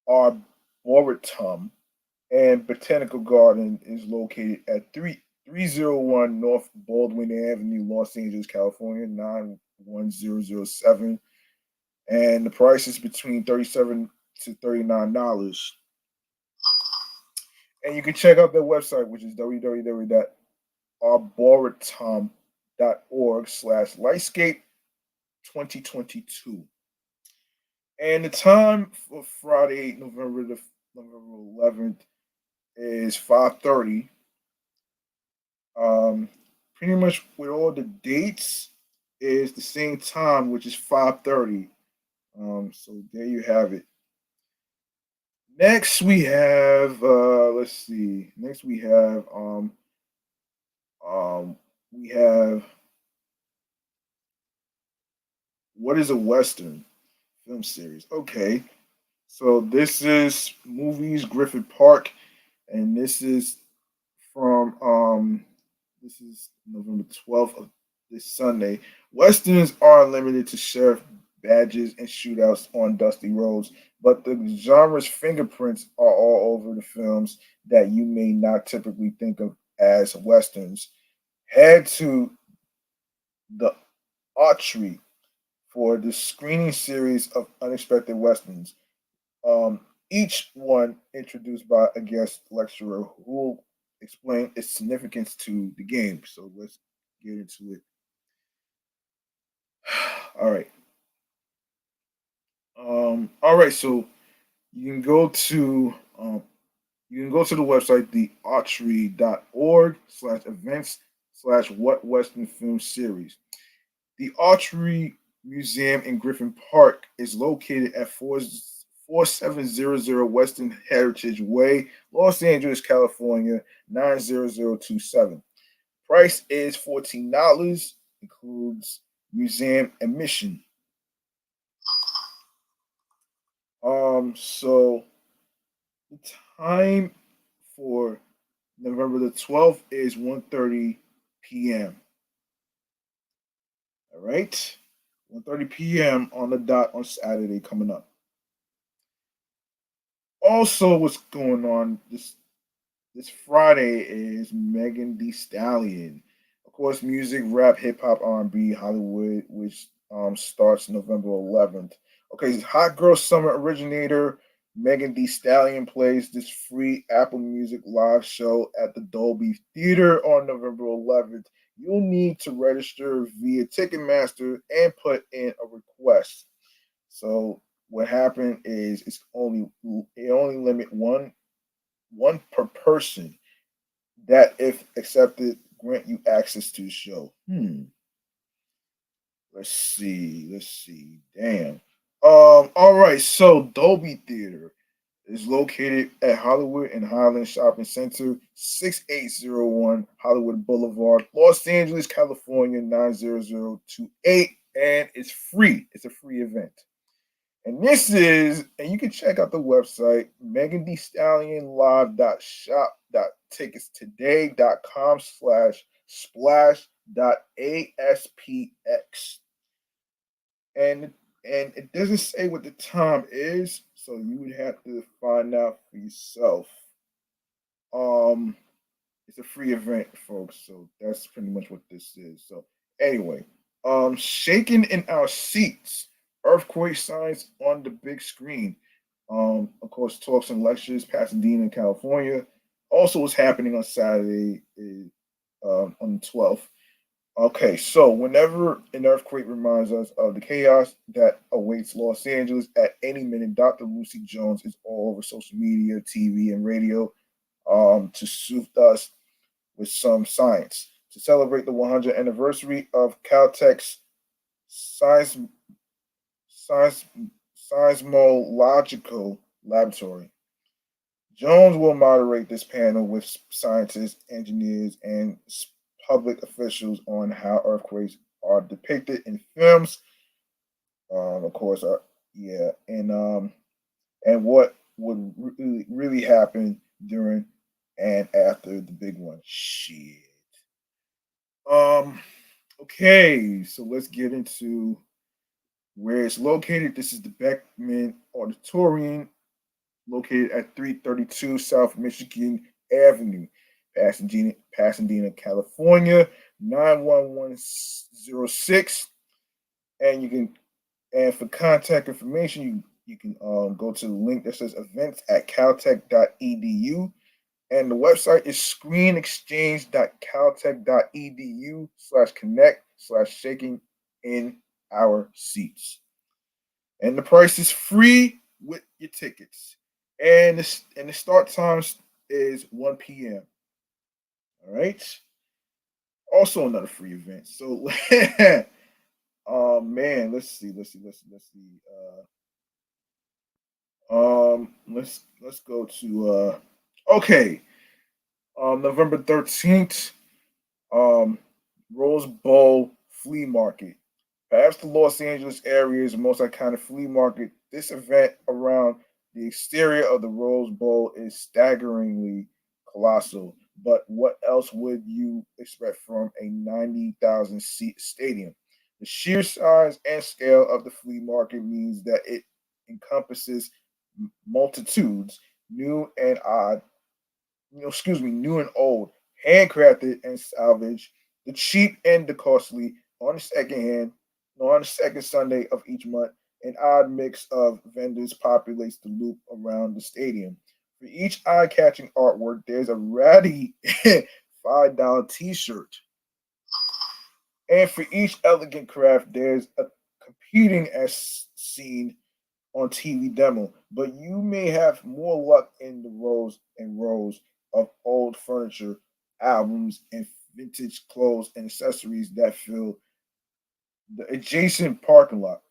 S1: Arboretum and Botanical Garden is located at 301 North Baldwin Avenue, Los Angeles, California, 91007. And the price is between $37 to $39. And you can check out their website, which is www.arboretum.org/lightscape 2022. And the time for Friday, November 11th is 5:30. Um, Pretty much with all the dates is the same time, which is 5:30. So there you have it. Next we have let's see. Next we have what is a Western film series? Okay. So this is Movies Griffith Park, and this is November 12th of this Sunday. Westerns are limited to sheriff badges and shootouts on dusty roads, but the genre's fingerprints are all over the films that you may not typically think of as westerns. Head to the Archery for the screening series of unexpected westerns. Each one introduced by a guest lecturer who will explain its significance to the game. So let's get into it. All right. All right. So you can go to um, you can go to the website thearchery.org/events/what Western film series. The Archery Museum in Griffin Park is located at 4700 Western Heritage Way, Los Angeles, California, 90027. Price is $14, includes museum admission. So the time for November the 12th is 1:30 p.m. All right, 1:30 p.m. on the dot on Saturday coming up. Also, what's going on this Friday is Megan Thee Stallion. Of course, music, rap, hip hop, R&B, Hollywood, which starts November 11th. Okay, Hot Girl Summer originator Megan Thee Stallion plays this free Apple Music live show at the Dolby Theater on November 11th. You'll need to register via Ticketmaster and put in a request. So what happened is it only limit one per person that, if accepted, grant you access to the show. Let's see. Let's see. Damn. All right. So Dolby Theater is located at Hollywood and Highland Shopping Center, 6801 Hollywood Boulevard, Los Angeles, California, 90028, and it's free. It's a free event. And you can check out the website, Megan Thee Stallion live.shop.tickets today.com/splash.aspx. And it doesn't say what the time is, so you would have to find out for yourself. Um, it's a free event, folks. So that's pretty much what this is. So anyway, shaking in our seats, earthquake signs on the big screen. Of course, talks and lectures, Pasadena, California. Also, what's happening on Saturday is on the 12th. Okay, so whenever an earthquake reminds us of the chaos that awaits Los Angeles at any minute, Dr. Lucy Jones is all over social media, TV, and radio to soothe us with some science. To celebrate the 100th anniversary of Caltech's science seis- seismological laboratory. Jones will moderate this panel with scientists, engineers, and public officials on how earthquakes are depicted in films. Of course, yeah, and what would really happen during and after the big one. Shit. Um. Okay, so let's get into where it's located. This is the Beckman Auditorium, located at 332 South Michigan Avenue, Pasadena, California, 91106. And you can, and for contact information, you can go to the link that says events at caltech.edu. And the website is screenexchange.caltech.edu/connect/shaking in our seats. And the price is free with your tickets. And the start times is 1 p.m. All right. Also another free event. So man, let's see. Let's go to okay. November 13th, um, Rose Bowl Flea Market. Perhaps the Los Angeles area's most iconic flea market, this event around the exterior of the Rose Bowl is staggeringly colossal. But what else would you expect from a 90,000 seat stadium? The sheer size and scale of the flea market means that it encompasses multitudes, new and odd, new and old, handcrafted and salvaged, the cheap and the costly, on the second hand, on the second Sunday of each month. An odd mix of vendors populates the loop around the stadium. For each eye-catching artwork, there's a ratty $5 T-shirt, and for each elegant craft, there's a competing as seen on TV demo, but you may have more luck in the rows and rows of old furniture, albums, and vintage clothes and accessories that fill the adjacent parking lot.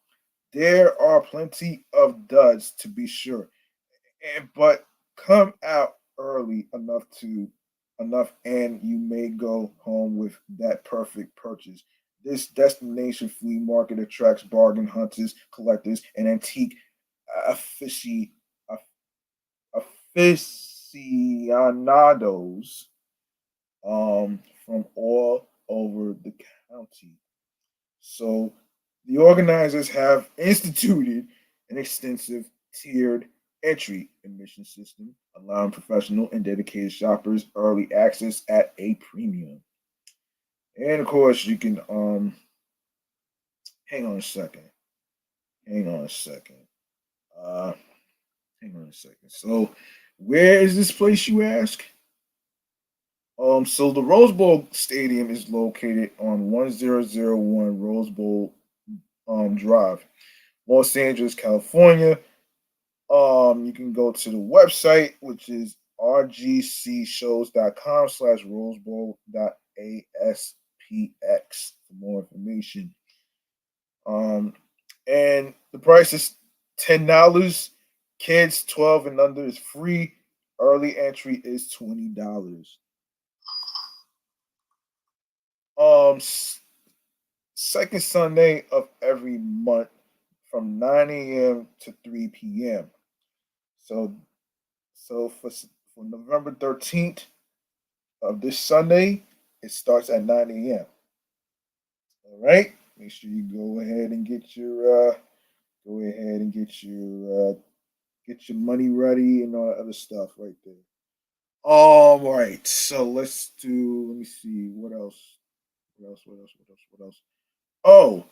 S1: There are plenty of duds to be sure, but come out early enough and you may go home with that perfect purchase. This destination flea market attracts bargain hunters, collectors, and antique afici- aficionados from all over the county. So the organizers have instituted an extensive tiered entry admission system, allowing professional and dedicated shoppers early access at a premium. And of course, you can hang on a second. Hang on a second. Uh, hang on a second. So, where is this place, you ask? So the Rose Bowl Stadium is located on 1001 Rose Bowl Drive, Los Angeles, California. You can go to the website, which is rgcshows.com/rosebowl.aspx for more information. Um, and the price is $10. Kids 12 and under is free. Early entry is $20. Um, Second Sunday of every month from 9 a.m. to 3 p.m. So for November 13th of this Sunday, it starts at 9 a.m. All right. Make sure you go ahead and get your money ready and all that other stuff right there. All right. So let me see what else. What else? Oh,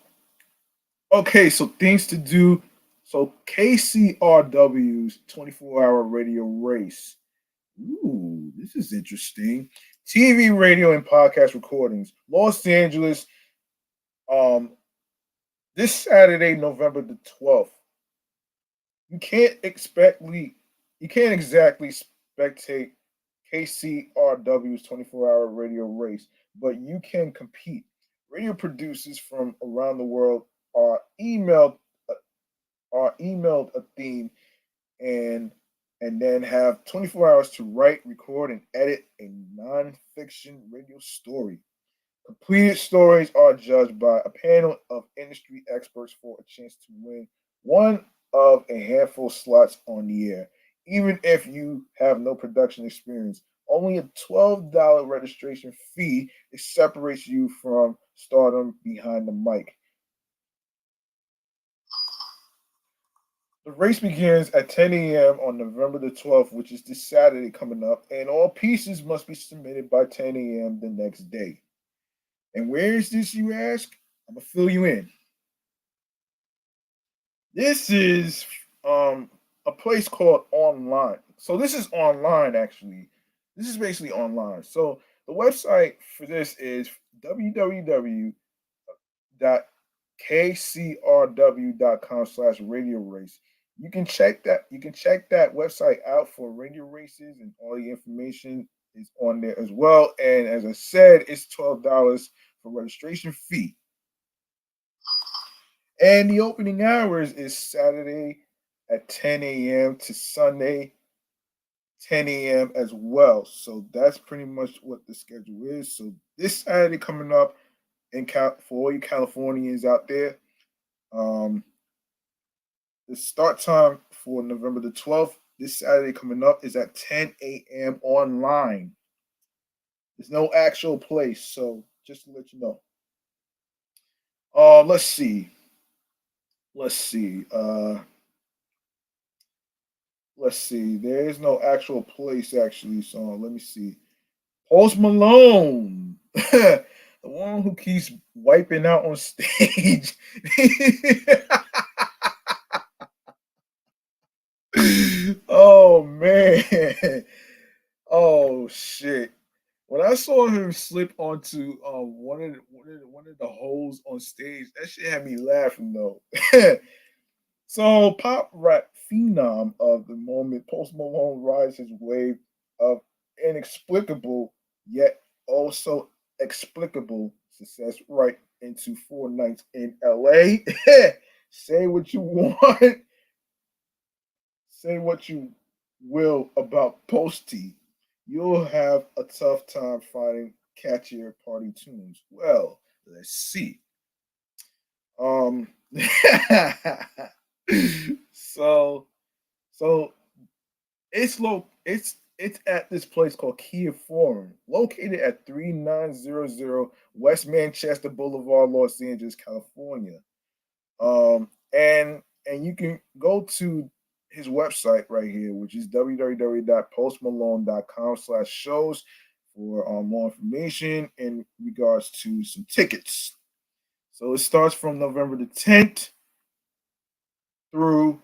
S1: okay. So things to do. So KCRW's 24-hour radio race. Ooh, this is interesting. TV, radio, and podcast recordings. Los Angeles, um, this Saturday, November the 12th. You can't you can't exactly spectate KCRW's 24-hour radio race, but you can compete. Radio producers from around the world are emailed are emailed a theme and then have 24 hours to write, record, and edit a nonfiction radio story. Completed stories are judged by a panel of industry experts for a chance to win one of a handful of slots on the air. Even if you have no production experience, only a $12 registration fee separates you from stardom behind the mic. The race begins at 10 a.m. on November the 12th, which is this Saturday coming up, and all pieces must be submitted by 10 a.m. the next day. And where is this, you ask? I'm gonna fill you in. This is a place called Online. So this is online actually. This is basically online. So the website for this is www.kcrw.com/radio race. You can check that website out for radio races, and all the information is on there as well. And as I said, it's $12 for registration fee. And the opening hours is Saturday at 10 a.m. to Sunday 10 a.m. as well. So that's pretty much what the schedule is. So this Saturday coming up for all you Californians out there, um, the start time for November the 12th, this Saturday coming up, is at 10 a.m. online. There's no actual place, so just to let you know. Let's see. Let's see. Let's see. There is no actual place actually. So let me see. Post Malone, the one who keeps wiping out on stage. Oh man. Oh shit. When I saw him slip onto one of the holes on stage, that shit had me laughing though. So, pop rap phenom of the moment, Post Malone rides his wave of inexplicable yet also explicable success right into 4 nights in LA. Say what you want, say what you will about Posty. You'll have a tough time finding catchier party tunes. Well, let's see. Um, so so it's at this place called Kia Forum, located at 3900 West Manchester Boulevard, Los Angeles, California. And you can go to his website right here, which is www.postmalone.com/shows for more information in regards to some tickets. So it starts from November the 10th through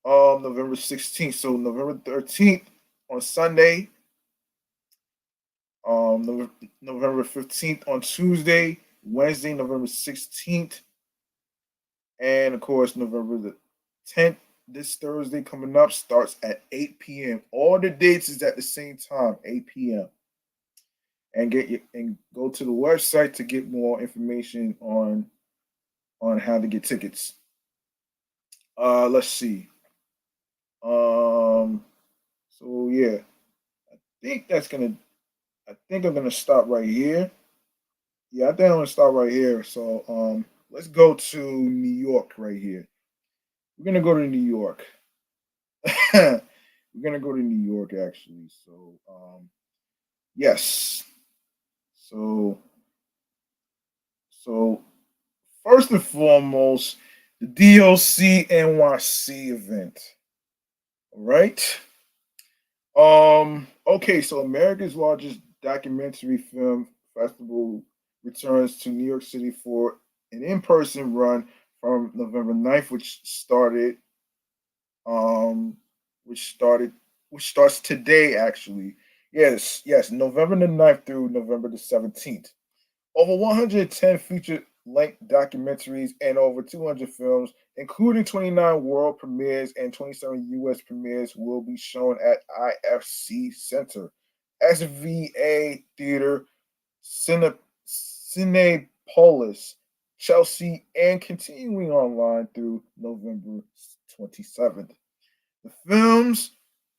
S1: November 16th. So November 13th on Sunday, November 15th on Tuesday, Wednesday, November 16th, and of course, November the 10th, this Thursday coming up, starts at 8 p.m. All the dates is at the same time, 8 p.m. And go to the website to get more information on how to get tickets. Let's see. So yeah, think that's gonna. I think I'm gonna stop right here. Yeah, I think I'm gonna stop right here. So let's go to New York right here. We're gonna go to New York. We're gonna go to New York actually. So yes. So so first and foremost, the DOC NYC event. All right. Okay, so America's largest documentary film festival returns to New York City for an in-person run from November 9th, um which started which starts today actually. Yes, November the 9th through November the 17th. Over 110 feature length documentaries and over 200 films, including 29 world premieres and 27 US premieres, will be shown at IFC Center, SVA Theater, Cinepolis, Chelsea, and continuing online through November 27th. The films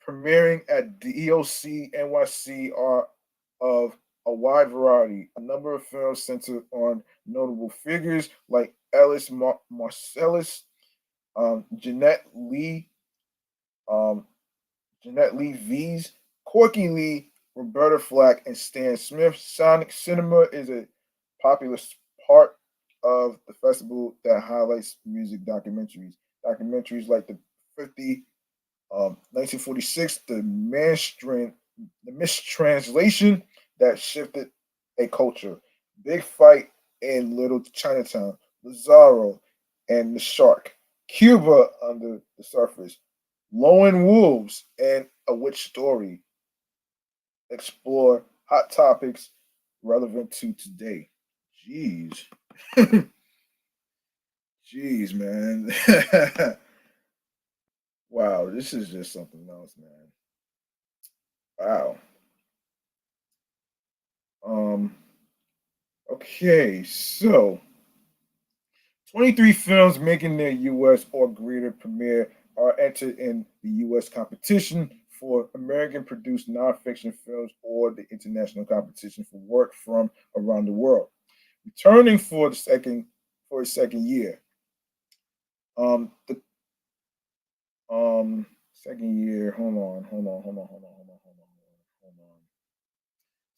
S1: premiering at DOC NYC are of a wide variety. A number of films centered on notable figures like Marcellus, Jeanette Lee, um, Jeanette Lee V's, Corky Lee, Roberta Flack, and Stan Smith. Sonic Cinema is a popular part of the festival that highlights music documentaries. Documentaries like the 1946, the mistranslation that shifted a culture, Big Fight in Little Chinatown, Lazaro and the Shark, Cuba under the surface, Lone Wolves and A Witch Story explore hot topics relevant to today. Jeez. Jeez, man. Wow, this is just something else, man. Wow. Um, okay, so 23 films making their US or greater premiere are entered in the US competition for American produced nonfiction films or the international competition for work from around the world. Returning for a second year. The second year, hold on.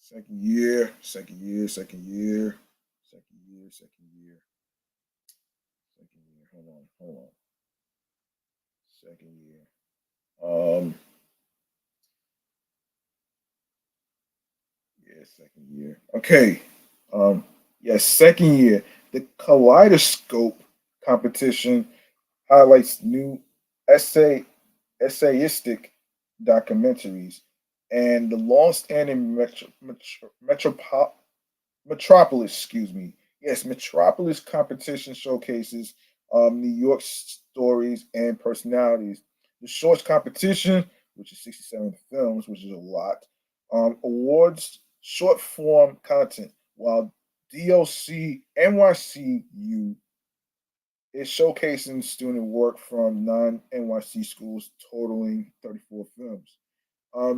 S1: Second year, second year, second year, second year. Hold on. Second year. Um, yeah, second year. Okay. Yes, second year. The Kaleidoscope competition highlights new essayistic documentaries, and the long-standing Metropolis, excuse me. Yes, Metropolis competition showcases New York stories and personalities. The shorts competition, which is 67 films, which is a lot, awards short form content, while DOC NYCU is showcasing student work from non NYC schools, totaling 34 films.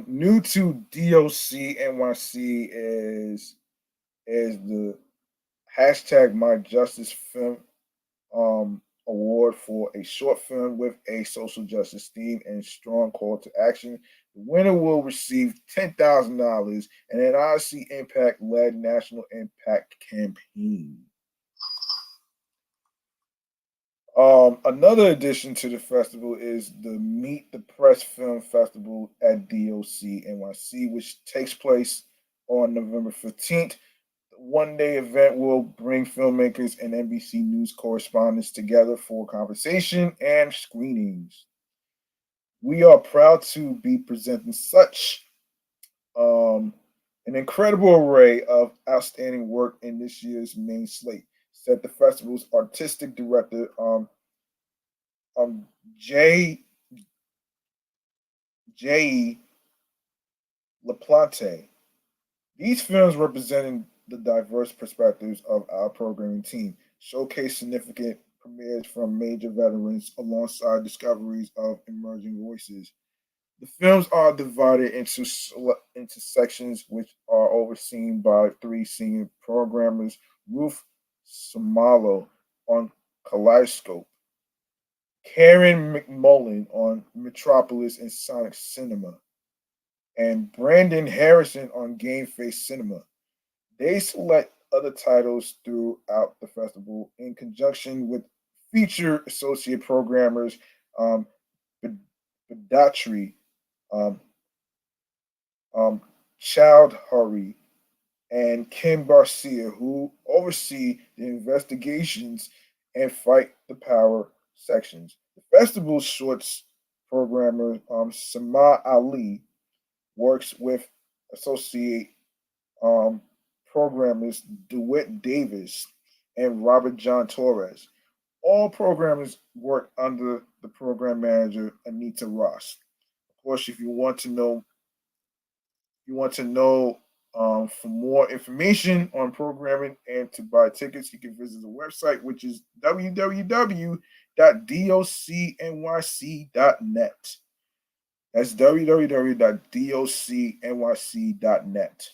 S1: New to DOC NYC is the hashtag My Justice Film award for a short film with a social justice theme and strong call to action. The winner will receive $10,000 and an Odyssey Impact led national impact campaign. Another addition to the festival is the Meet the Press Film Festival at DOC NYC, which takes place on November 15th. The one-day event will bring filmmakers and NBC News correspondents together for conversation and screenings. We are proud to be presenting such an incredible array of outstanding work in this year's main slate, said the festival's artistic director, um, J. J. LaPlante. These films representing the diverse perspectives of our programming team showcase significant premieres from major veterans alongside discoveries of emerging voices. The films are divided into sections which are overseen by three senior programmers: Ruth Samalo on Kaleidoscope, Karen McMullen on Metropolis and Sonic Cinema, and Brandon Harrison on Game Face Cinema. They select other titles throughout the festival in conjunction with feature associate programmers Badatri, um, Child Hurry, and Kim Garcia, who oversee the investigations and fight the power sections. The festival's shorts programmer, Sama Ali, works with associate um, programmers DeWitt Davis and Robert John Torres. All programmers work under the program manager Anita Ross. Of course, if you want to know For more information on programming and to buy tickets, you can visit the website, which is www.docnyc.net. That's www.docnyc.net.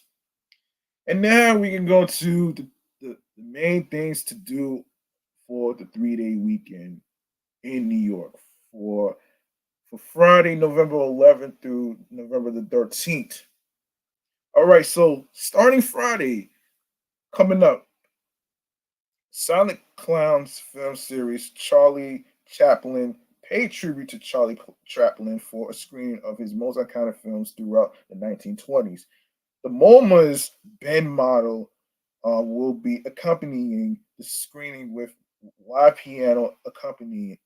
S1: And now we can go to the main things to do for the 3-day weekend in New York for Friday, November 11th through November the 13th. All right, so starting Friday, coming up, Silent Clowns film series Charlie Chaplin paid tribute to Charlie Chaplin for a screening of his most iconic films throughout the 1920s. The MoMA's Ben Model will be accompanying the screening with live piano accompaniment.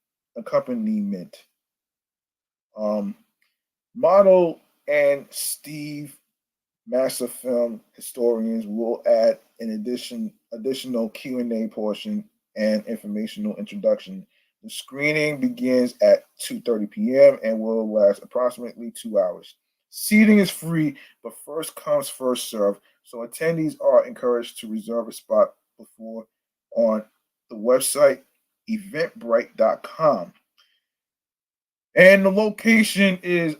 S1: Um, Model and Steve Massive film historians will add an additional Q&A portion and informational introduction. The screening begins at 2:30 p.m. and will last approximately 2 hours. Seating is free, but first comes, first served, so attendees are encouraged to reserve a spot before on the website eventbrite.com. And the location is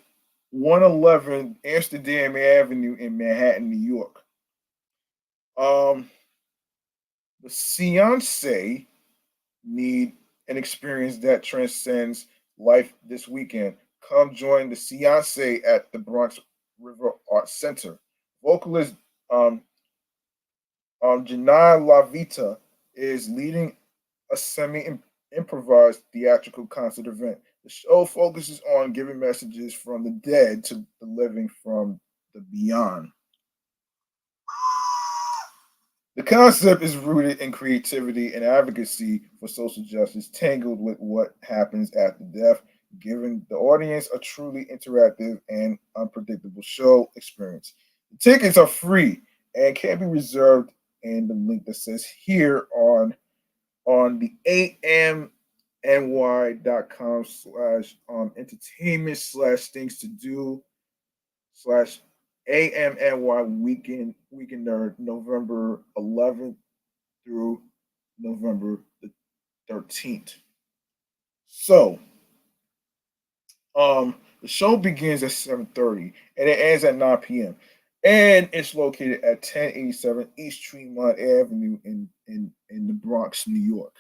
S1: 111 Amsterdam Avenue in Manhattan, New York. The Seance need an experience that transcends life this weekend. Come join the Seance at the Bronx River Arts Center. Vocalist um, Janai Lavita is leading a semi-improvised theatrical concert event. The show focuses on giving messages from the dead to the living from the beyond. The concept is rooted in creativity and advocacy for social justice, tangled with what happens after death, giving the audience a truly interactive and unpredictable show experience. The tickets are free and can be reserved in the link that says here on the amny.com slash entertainment slash things to do slash AMNY weekender November 11th through November the 13th. So the show begins at 7:30 and it ends at 9 p.m. And it's located at 1087 East Tremont Avenue in the Bronx, New York.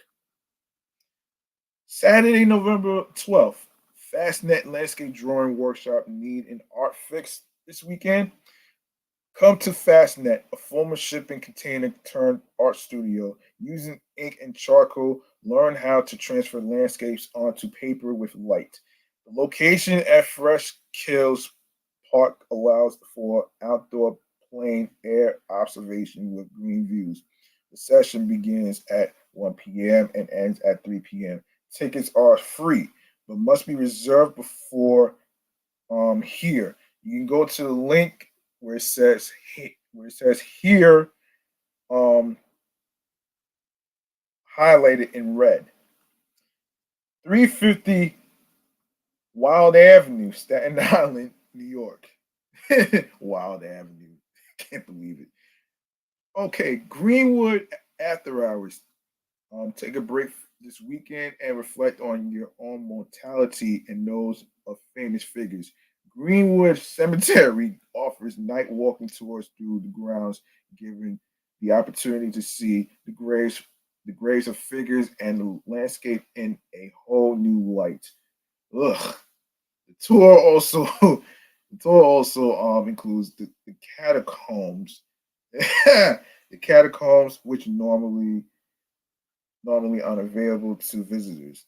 S1: Saturday, November 12th, Fastnet Landscape Drawing Workshop need an art fix this weekend. Come to Fastnet, a former shipping container turned art studio. Using ink and charcoal, learn how to transfer landscapes onto paper with light. The location at Fresh Kills Park allows for outdoor plain air observation with green views. The session begins at 1 p.m. and ends at 3 p.m. Tickets are free, but must be reserved before here. You can go to the link where it says here, highlighted in red. 350 Wild Avenue, Staten Island, New York. Wild Avenue. Can't believe it. Okay, Greenwood After Hours. Take a break this weekend and reflect on your own mortality and those of famous figures. Greenwood Cemetery offers night walking tours through the grounds, giving the opportunity to see the graves of figures and the landscape in a whole new light. Ugh. The tour also includes the catacombs. The catacombs, which normally unavailable to visitors.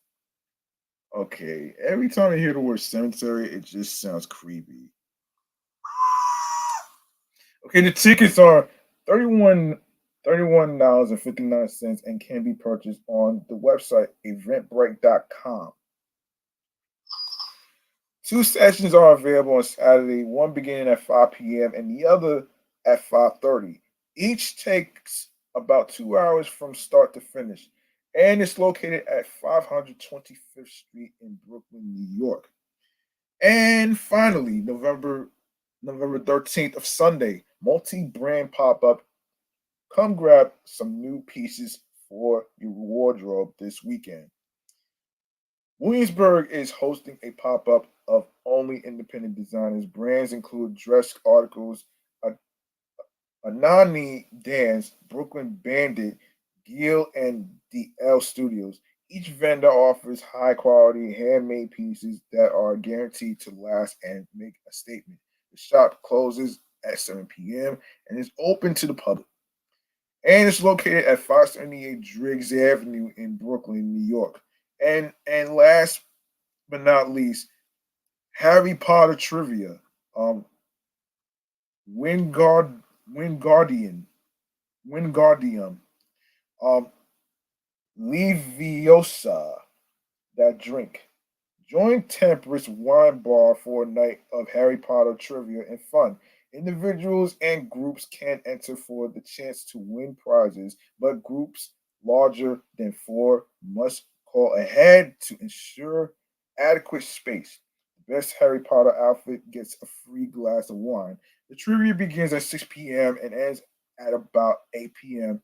S1: Okay, every time I hear the word cemetery, it just sounds creepy. Okay, the tickets are 31 $31.59 and can be purchased on the website eventbrite.com. Two sessions are available on Saturday, one beginning at 5 p.m. and the other at 5:30. Each takes about 2 hours from start to finish, and it's located at 525th Street in Brooklyn, New York. And finally, November November 13th of Sunday, multi-brand pop-up. Come grab some new pieces for your wardrobe this weekend. Williamsburg is hosting a pop-up of only independent designers. Brands include dress articles, a Anani Dance, Brooklyn Bandit, Gill, and DL Studios. Each vendor offers high quality handmade pieces that are guaranteed to last and make a statement. The shop closes at 7 p.m. and is open to the public. And it's located at 578 Driggs Avenue in Brooklyn, New York. And last but not least, Harry Potter trivia. Um, Wingard Wingardium Wingardium um, Leviosa, that drink. Join Temperance Wine Bar for a night of Harry Potter trivia and fun. Individuals and groups can enter for the chance to win prizes, but groups larger than four must call ahead to ensure adequate space. The best Harry Potter outfit gets a free glass of wine. The trivia begins at 6 p.m. and ends at about 8 p.m.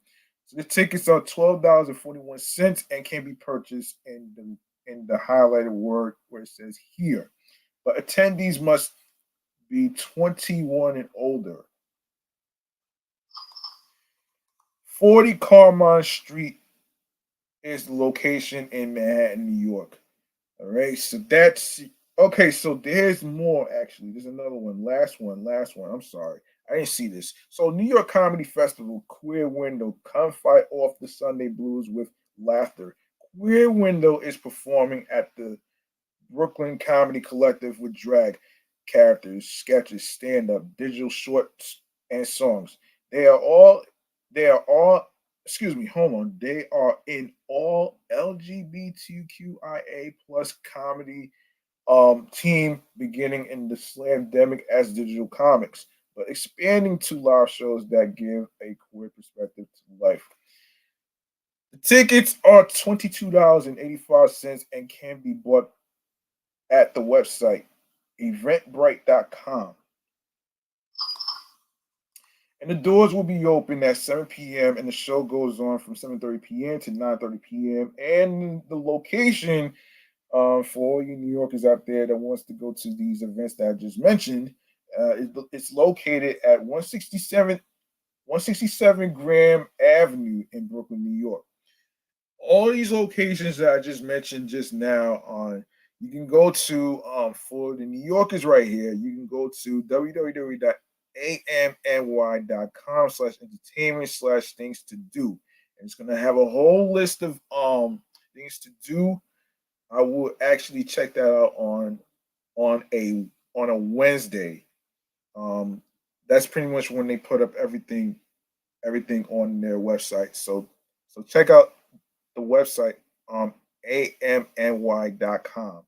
S1: So the tickets are $12.41 and can be purchased in the highlighted word where it says here. But attendees must be 21 and older. 40 Carmine Street is the location in Manhattan, New York. All right, so that's okay. So there's more actually. There's another one. Last one. I'm sorry. I didn't see this. So New York Comedy Festival, Queer Window, come fight off the Sunday blues with laughter. Queer Window is performing at the Brooklyn Comedy Collective with drag characters, sketches, stand-up, digital shorts, and songs. They are all they are all excuse me, hold on. They are in all LGBTQIA plus comedy team beginning in the Slamdemic as digital comics, but expanding to live shows that give a queer perspective to life. The tickets are $22.85 and can be bought at the website eventbrite.com. And the doors will be open at 7 p.m. and the show goes on from 7:30 p.m. to 9:30 p.m. And the location for all you New Yorkers out there that wants to go to these events that I just mentioned, it's located at 167 Graham Avenue in Brooklyn, New York. All these locations that I just mentioned just now on you can go to for the New Yorkers right here, you can go to www.amny.com/entertainment/things to do. And it's gonna have a whole list of things to do. I will actually check that out on a on a Wednesday. Um that's pretty much when they put up everything on their website. So check out the website amny.com.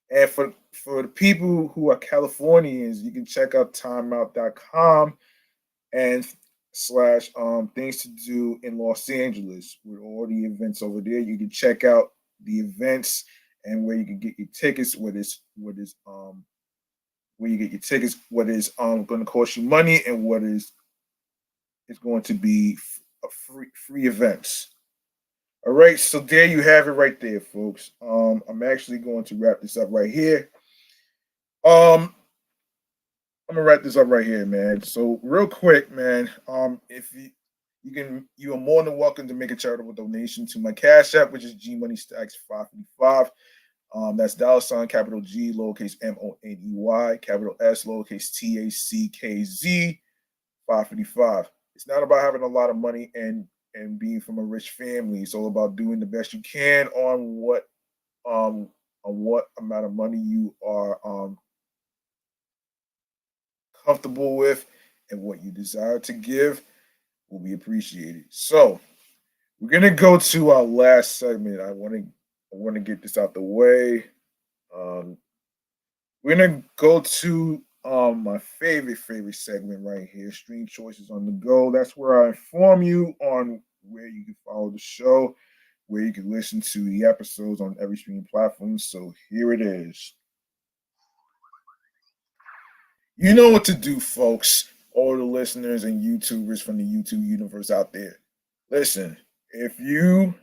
S1: And for the people who are Californians, you can check out timeout.com and slash things to do in Los Angeles with all the events over there. You can check out the events and where you can get your tickets, where you get your tickets, what is going to cost you money and what is going to be a free events. All right, so there you have it right there, folks. I'm actually going to wrap this up right here. Um, I'm gonna wrap this up right here, man. So real quick, man. If you are more than welcome to make a charitable donation to my Cash App, which is G Money Stacks 555. That's dollar sign capital G lowercase MONEY capital S lowercase TACKZ 555. It's not about having a lot of money and being from a rich family. It's all about doing the best you can um on what amount of money you are comfortable with and what you desire to give will be appreciated. So we're gonna go to our last segment. I want to get this out the way. Um, we're gonna go to my favorite segment right here, Stream Choices on the Go. That's where I inform you on where you can follow the show, where you can listen to the episodes on every streaming platform. So here it is. You know what to do, folks. All the listeners and YouTubers from the YouTube universe out there. Listen, if you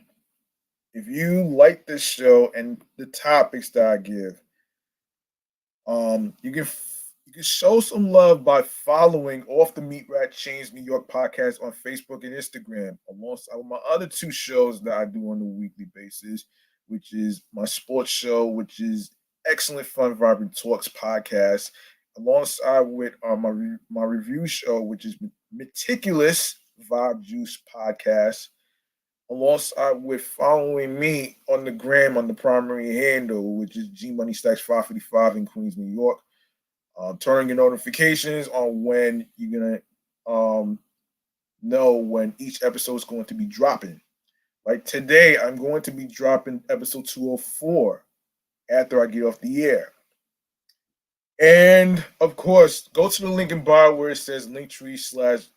S1: like this show and the topics that I give, you can show some love by following Off the Meat Rat Chainz New York podcast on Facebook and Instagram, alongside with my other two shows that I do on a weekly basis, which is my sports show, which is Excellent Fun Vibrant Talks podcast, alongside with my review show, which is Meticulous Vibe Juice podcast, alongside with following me on the gram on the primary handle, which is G Money Stacks 555 in Queens, New York. Turning your notifications on when you're gonna know when each episode is going to be dropping. Like today, I'm going to be dropping episode 204 after I get off the air. And of course, go to the link in bio where it says Linktree slash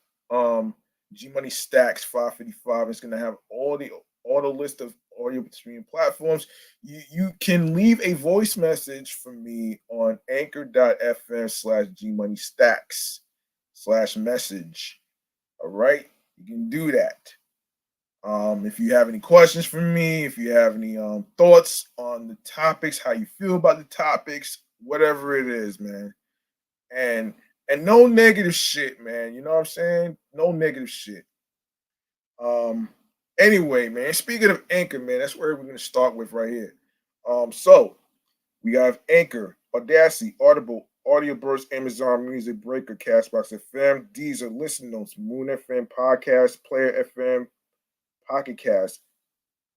S1: G Money Stacks 555. It's gonna have all the list of audio streaming platforms. You can leave a voice message for me on anchor.fm slash G Money Stacks slash message. All right, you can do that. If you have any questions for me, if you have any thoughts on the topics, how you feel about the topics, whatever it is, man. And no negative shit, man. You know what I'm saying? No negative shit. Um anyway, man, speaking of Anchor, man, that's where we're gonna start with right here. So we have Anchor, Audacity, Audible, Audio Burst, Amazon Music, Breaker, Castbox FM, Deezer, Listen Notes, Moon FM, Podcast, Player FM, Pocket Cast,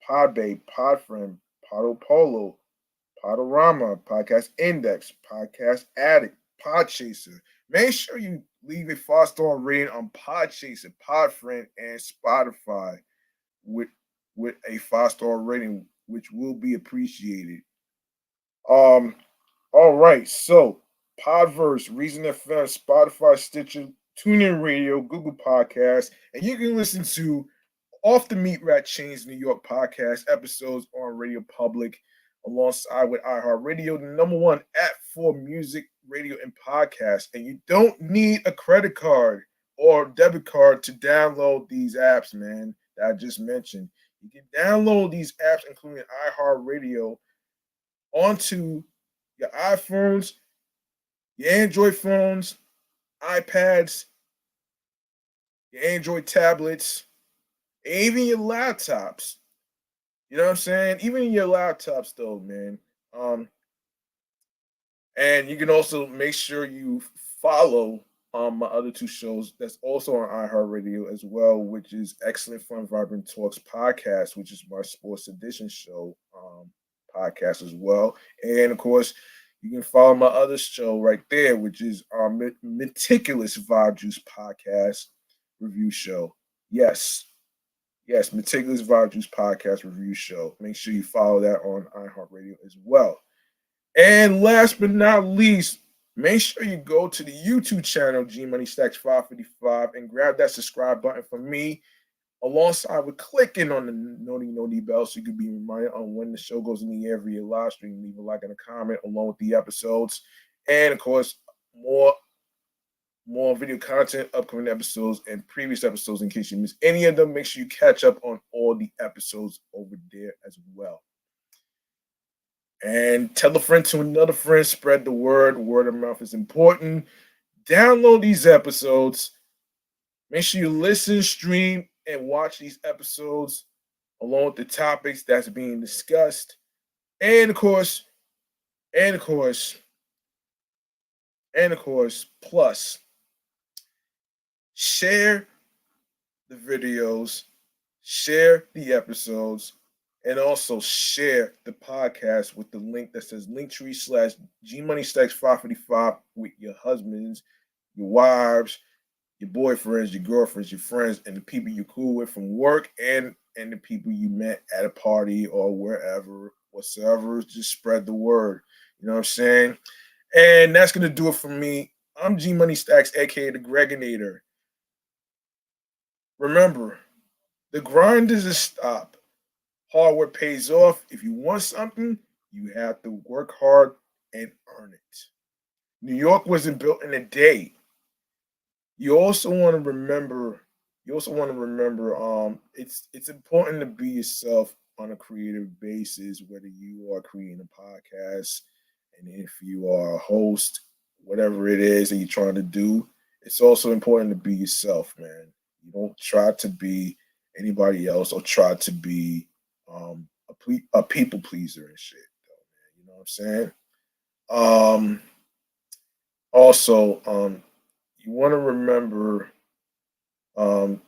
S1: Podbay, Podfriend, Podopolo, Podorama, Podcast Index, Podcast Addict, Podchaser. Make sure you leave a 5-star rating on Podchaser, Podfriend, and Spotify with a 5-star rating, which will be appreciated. Um, all right, so Podverse, Reason FM, Spotify, Stitcher, TuneIn Radio, Google Podcasts, and you can listen to Off the Meat Rat Chainz New York podcast episodes on Radio Public, alongside with iHeartRadio, the number one app for music, radio, and podcasts. And you don't need a credit card or debit card to download these apps, man, that I just mentioned. You can download these apps, including iHeartRadio, onto your iPhones, your Android phones, iPads, your Android tablets, and even your laptops. You know what I'm saying? Even in your laptops, though, man. Um, and you can also make sure you follow my other two shows that's also on iHeartRadio as well, which is Excellent Fun Vibrant Talks podcast, which is my sports edition show podcast as well. And of course, you can follow my other show right there, which is our Meticulous Vibe Juice podcast review show. Yes, yes, Meticulous Vibe Juice podcast review show. Make sure you follow that on iHeartRadio as well. And last but not least, make sure you go to the YouTube channel G Money Stacks 555 and grab that subscribe button for me, alongside with clicking on the noti bell so you can be reminded on when the show goes in the air via live stream. Leave a like and a comment along with the episodes, and of course more video content, upcoming episodes, and previous episodes in case you miss any of them. Make sure you catch up on all the episodes over there as well. And tell a friend to another friend, spread the word. Word of mouth is important. Download these episodes. Make sure you listen, stream, and watch these episodes along with the topics that's being discussed. And of course, and of course, and of course, plus share the videos, share the episodes, and also share the podcast with the link that says Linktree slash G Money Stacks 555 with your husbands, your wives, your boyfriends, your girlfriends, your friends, and the people you're cool with from work, and the people you met at a party or wherever, whatsoever. Just spread the word. You know what I'm saying? And that's gonna do it for me. I'm G Money Stacks, aka the Gregonator. Remember, the grind doesn't stop. Hard work pays off. If you want something, you have to work hard and earn it. New York wasn't built in a day. You also want to remember. You also want to remember. It's important to be yourself on a creative basis, whether you are creating a podcast, and if you are a host, whatever it is that you're trying to do. It's also important to be yourself, man. You don't try to be anybody else or try to be a people pleaser and shit. Though, man. You know what I'm saying? Um, also, you want to remember um,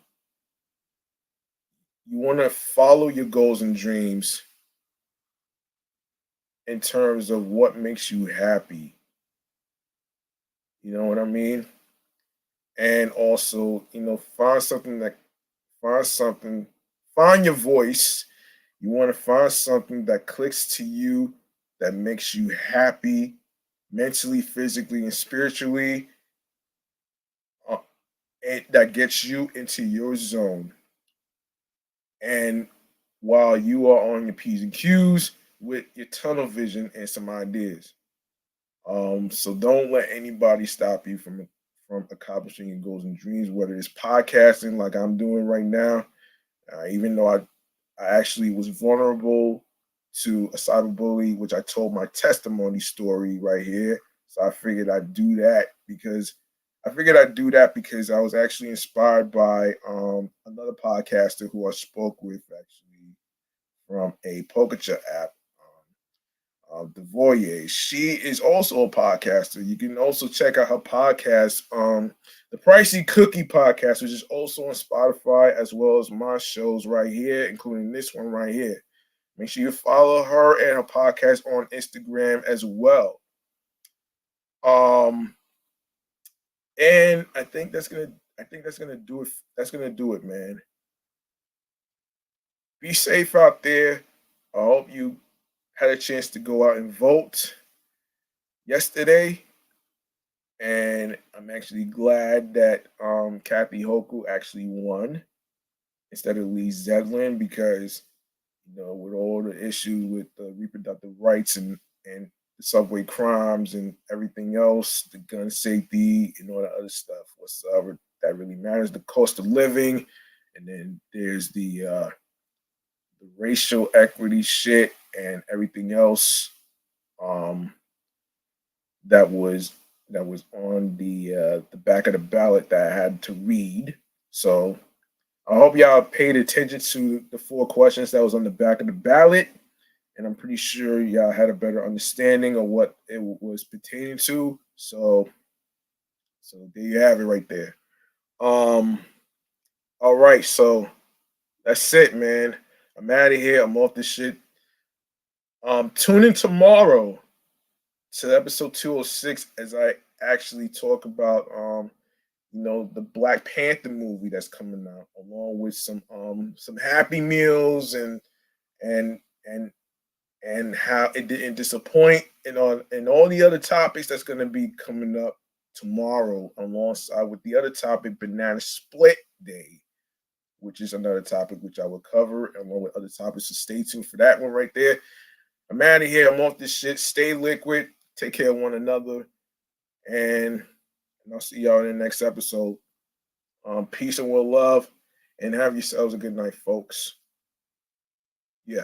S1: you want to follow your goals and dreams in terms of what makes you happy. You know what I mean? And also, find something, find your voice. You want to find something that clicks to you, that makes you happy mentally, physically, and spiritually, uh, and that gets you into your zone. And while you are on your P's and Q's with your tunnel vision and some ideas. So don't let anybody stop you from accomplishing your goals and dreams, whether it's podcasting like I'm doing right now. Even though I actually was vulnerable to a cyberbully, which I told my testimony story right here. So I figured I'd do that because I was actually inspired by another podcaster who I spoke with actually from a poker app. Devoye. She is also a podcaster. You can also check out her podcast, the Pricey Cookie Podcast, which is also on Spotify, as well as my shows right here, including this one right here. Make sure you follow her and her podcast on Instagram as well. Um, and I think that's gonna do it. That's gonna do it, man. Be safe out there. I hope you had a chance to go out and vote yesterday. And I'm actually glad that Kathy Hoku actually won instead of Lee Zeglin because with all the issues with reproductive rights and the subway crimes and everything else, the gun safety and all the other stuff whatsoever that really matters, the cost of living, and then there's the racial equity shit and everything else. Um, that was on the back of the ballot that I had to read. So I hope y'all paid attention to the 4 questions that was on the back of the ballot, and I'm pretty sure y'all had a better understanding of what it was pertaining to. So there you have it right there. Um, all right, so that's it, man. I'm out of here. I'm off this shit. Tune in tomorrow to episode 206 as I actually talk about the Black Panther movie that's coming out, along with some Happy Meals and and and how it didn't disappoint and all the other topics that's gonna be coming up tomorrow, alongside with the other topic, Banana Split Day, which is another topic which I will cover along with other topics. So stay tuned for that one right there. I'm out of here. I'm off this shit. Stay liquid. Take care of one another. And I'll see y'all in the next episode. Peace and well love. And have yourselves a good night, folks. Yeah.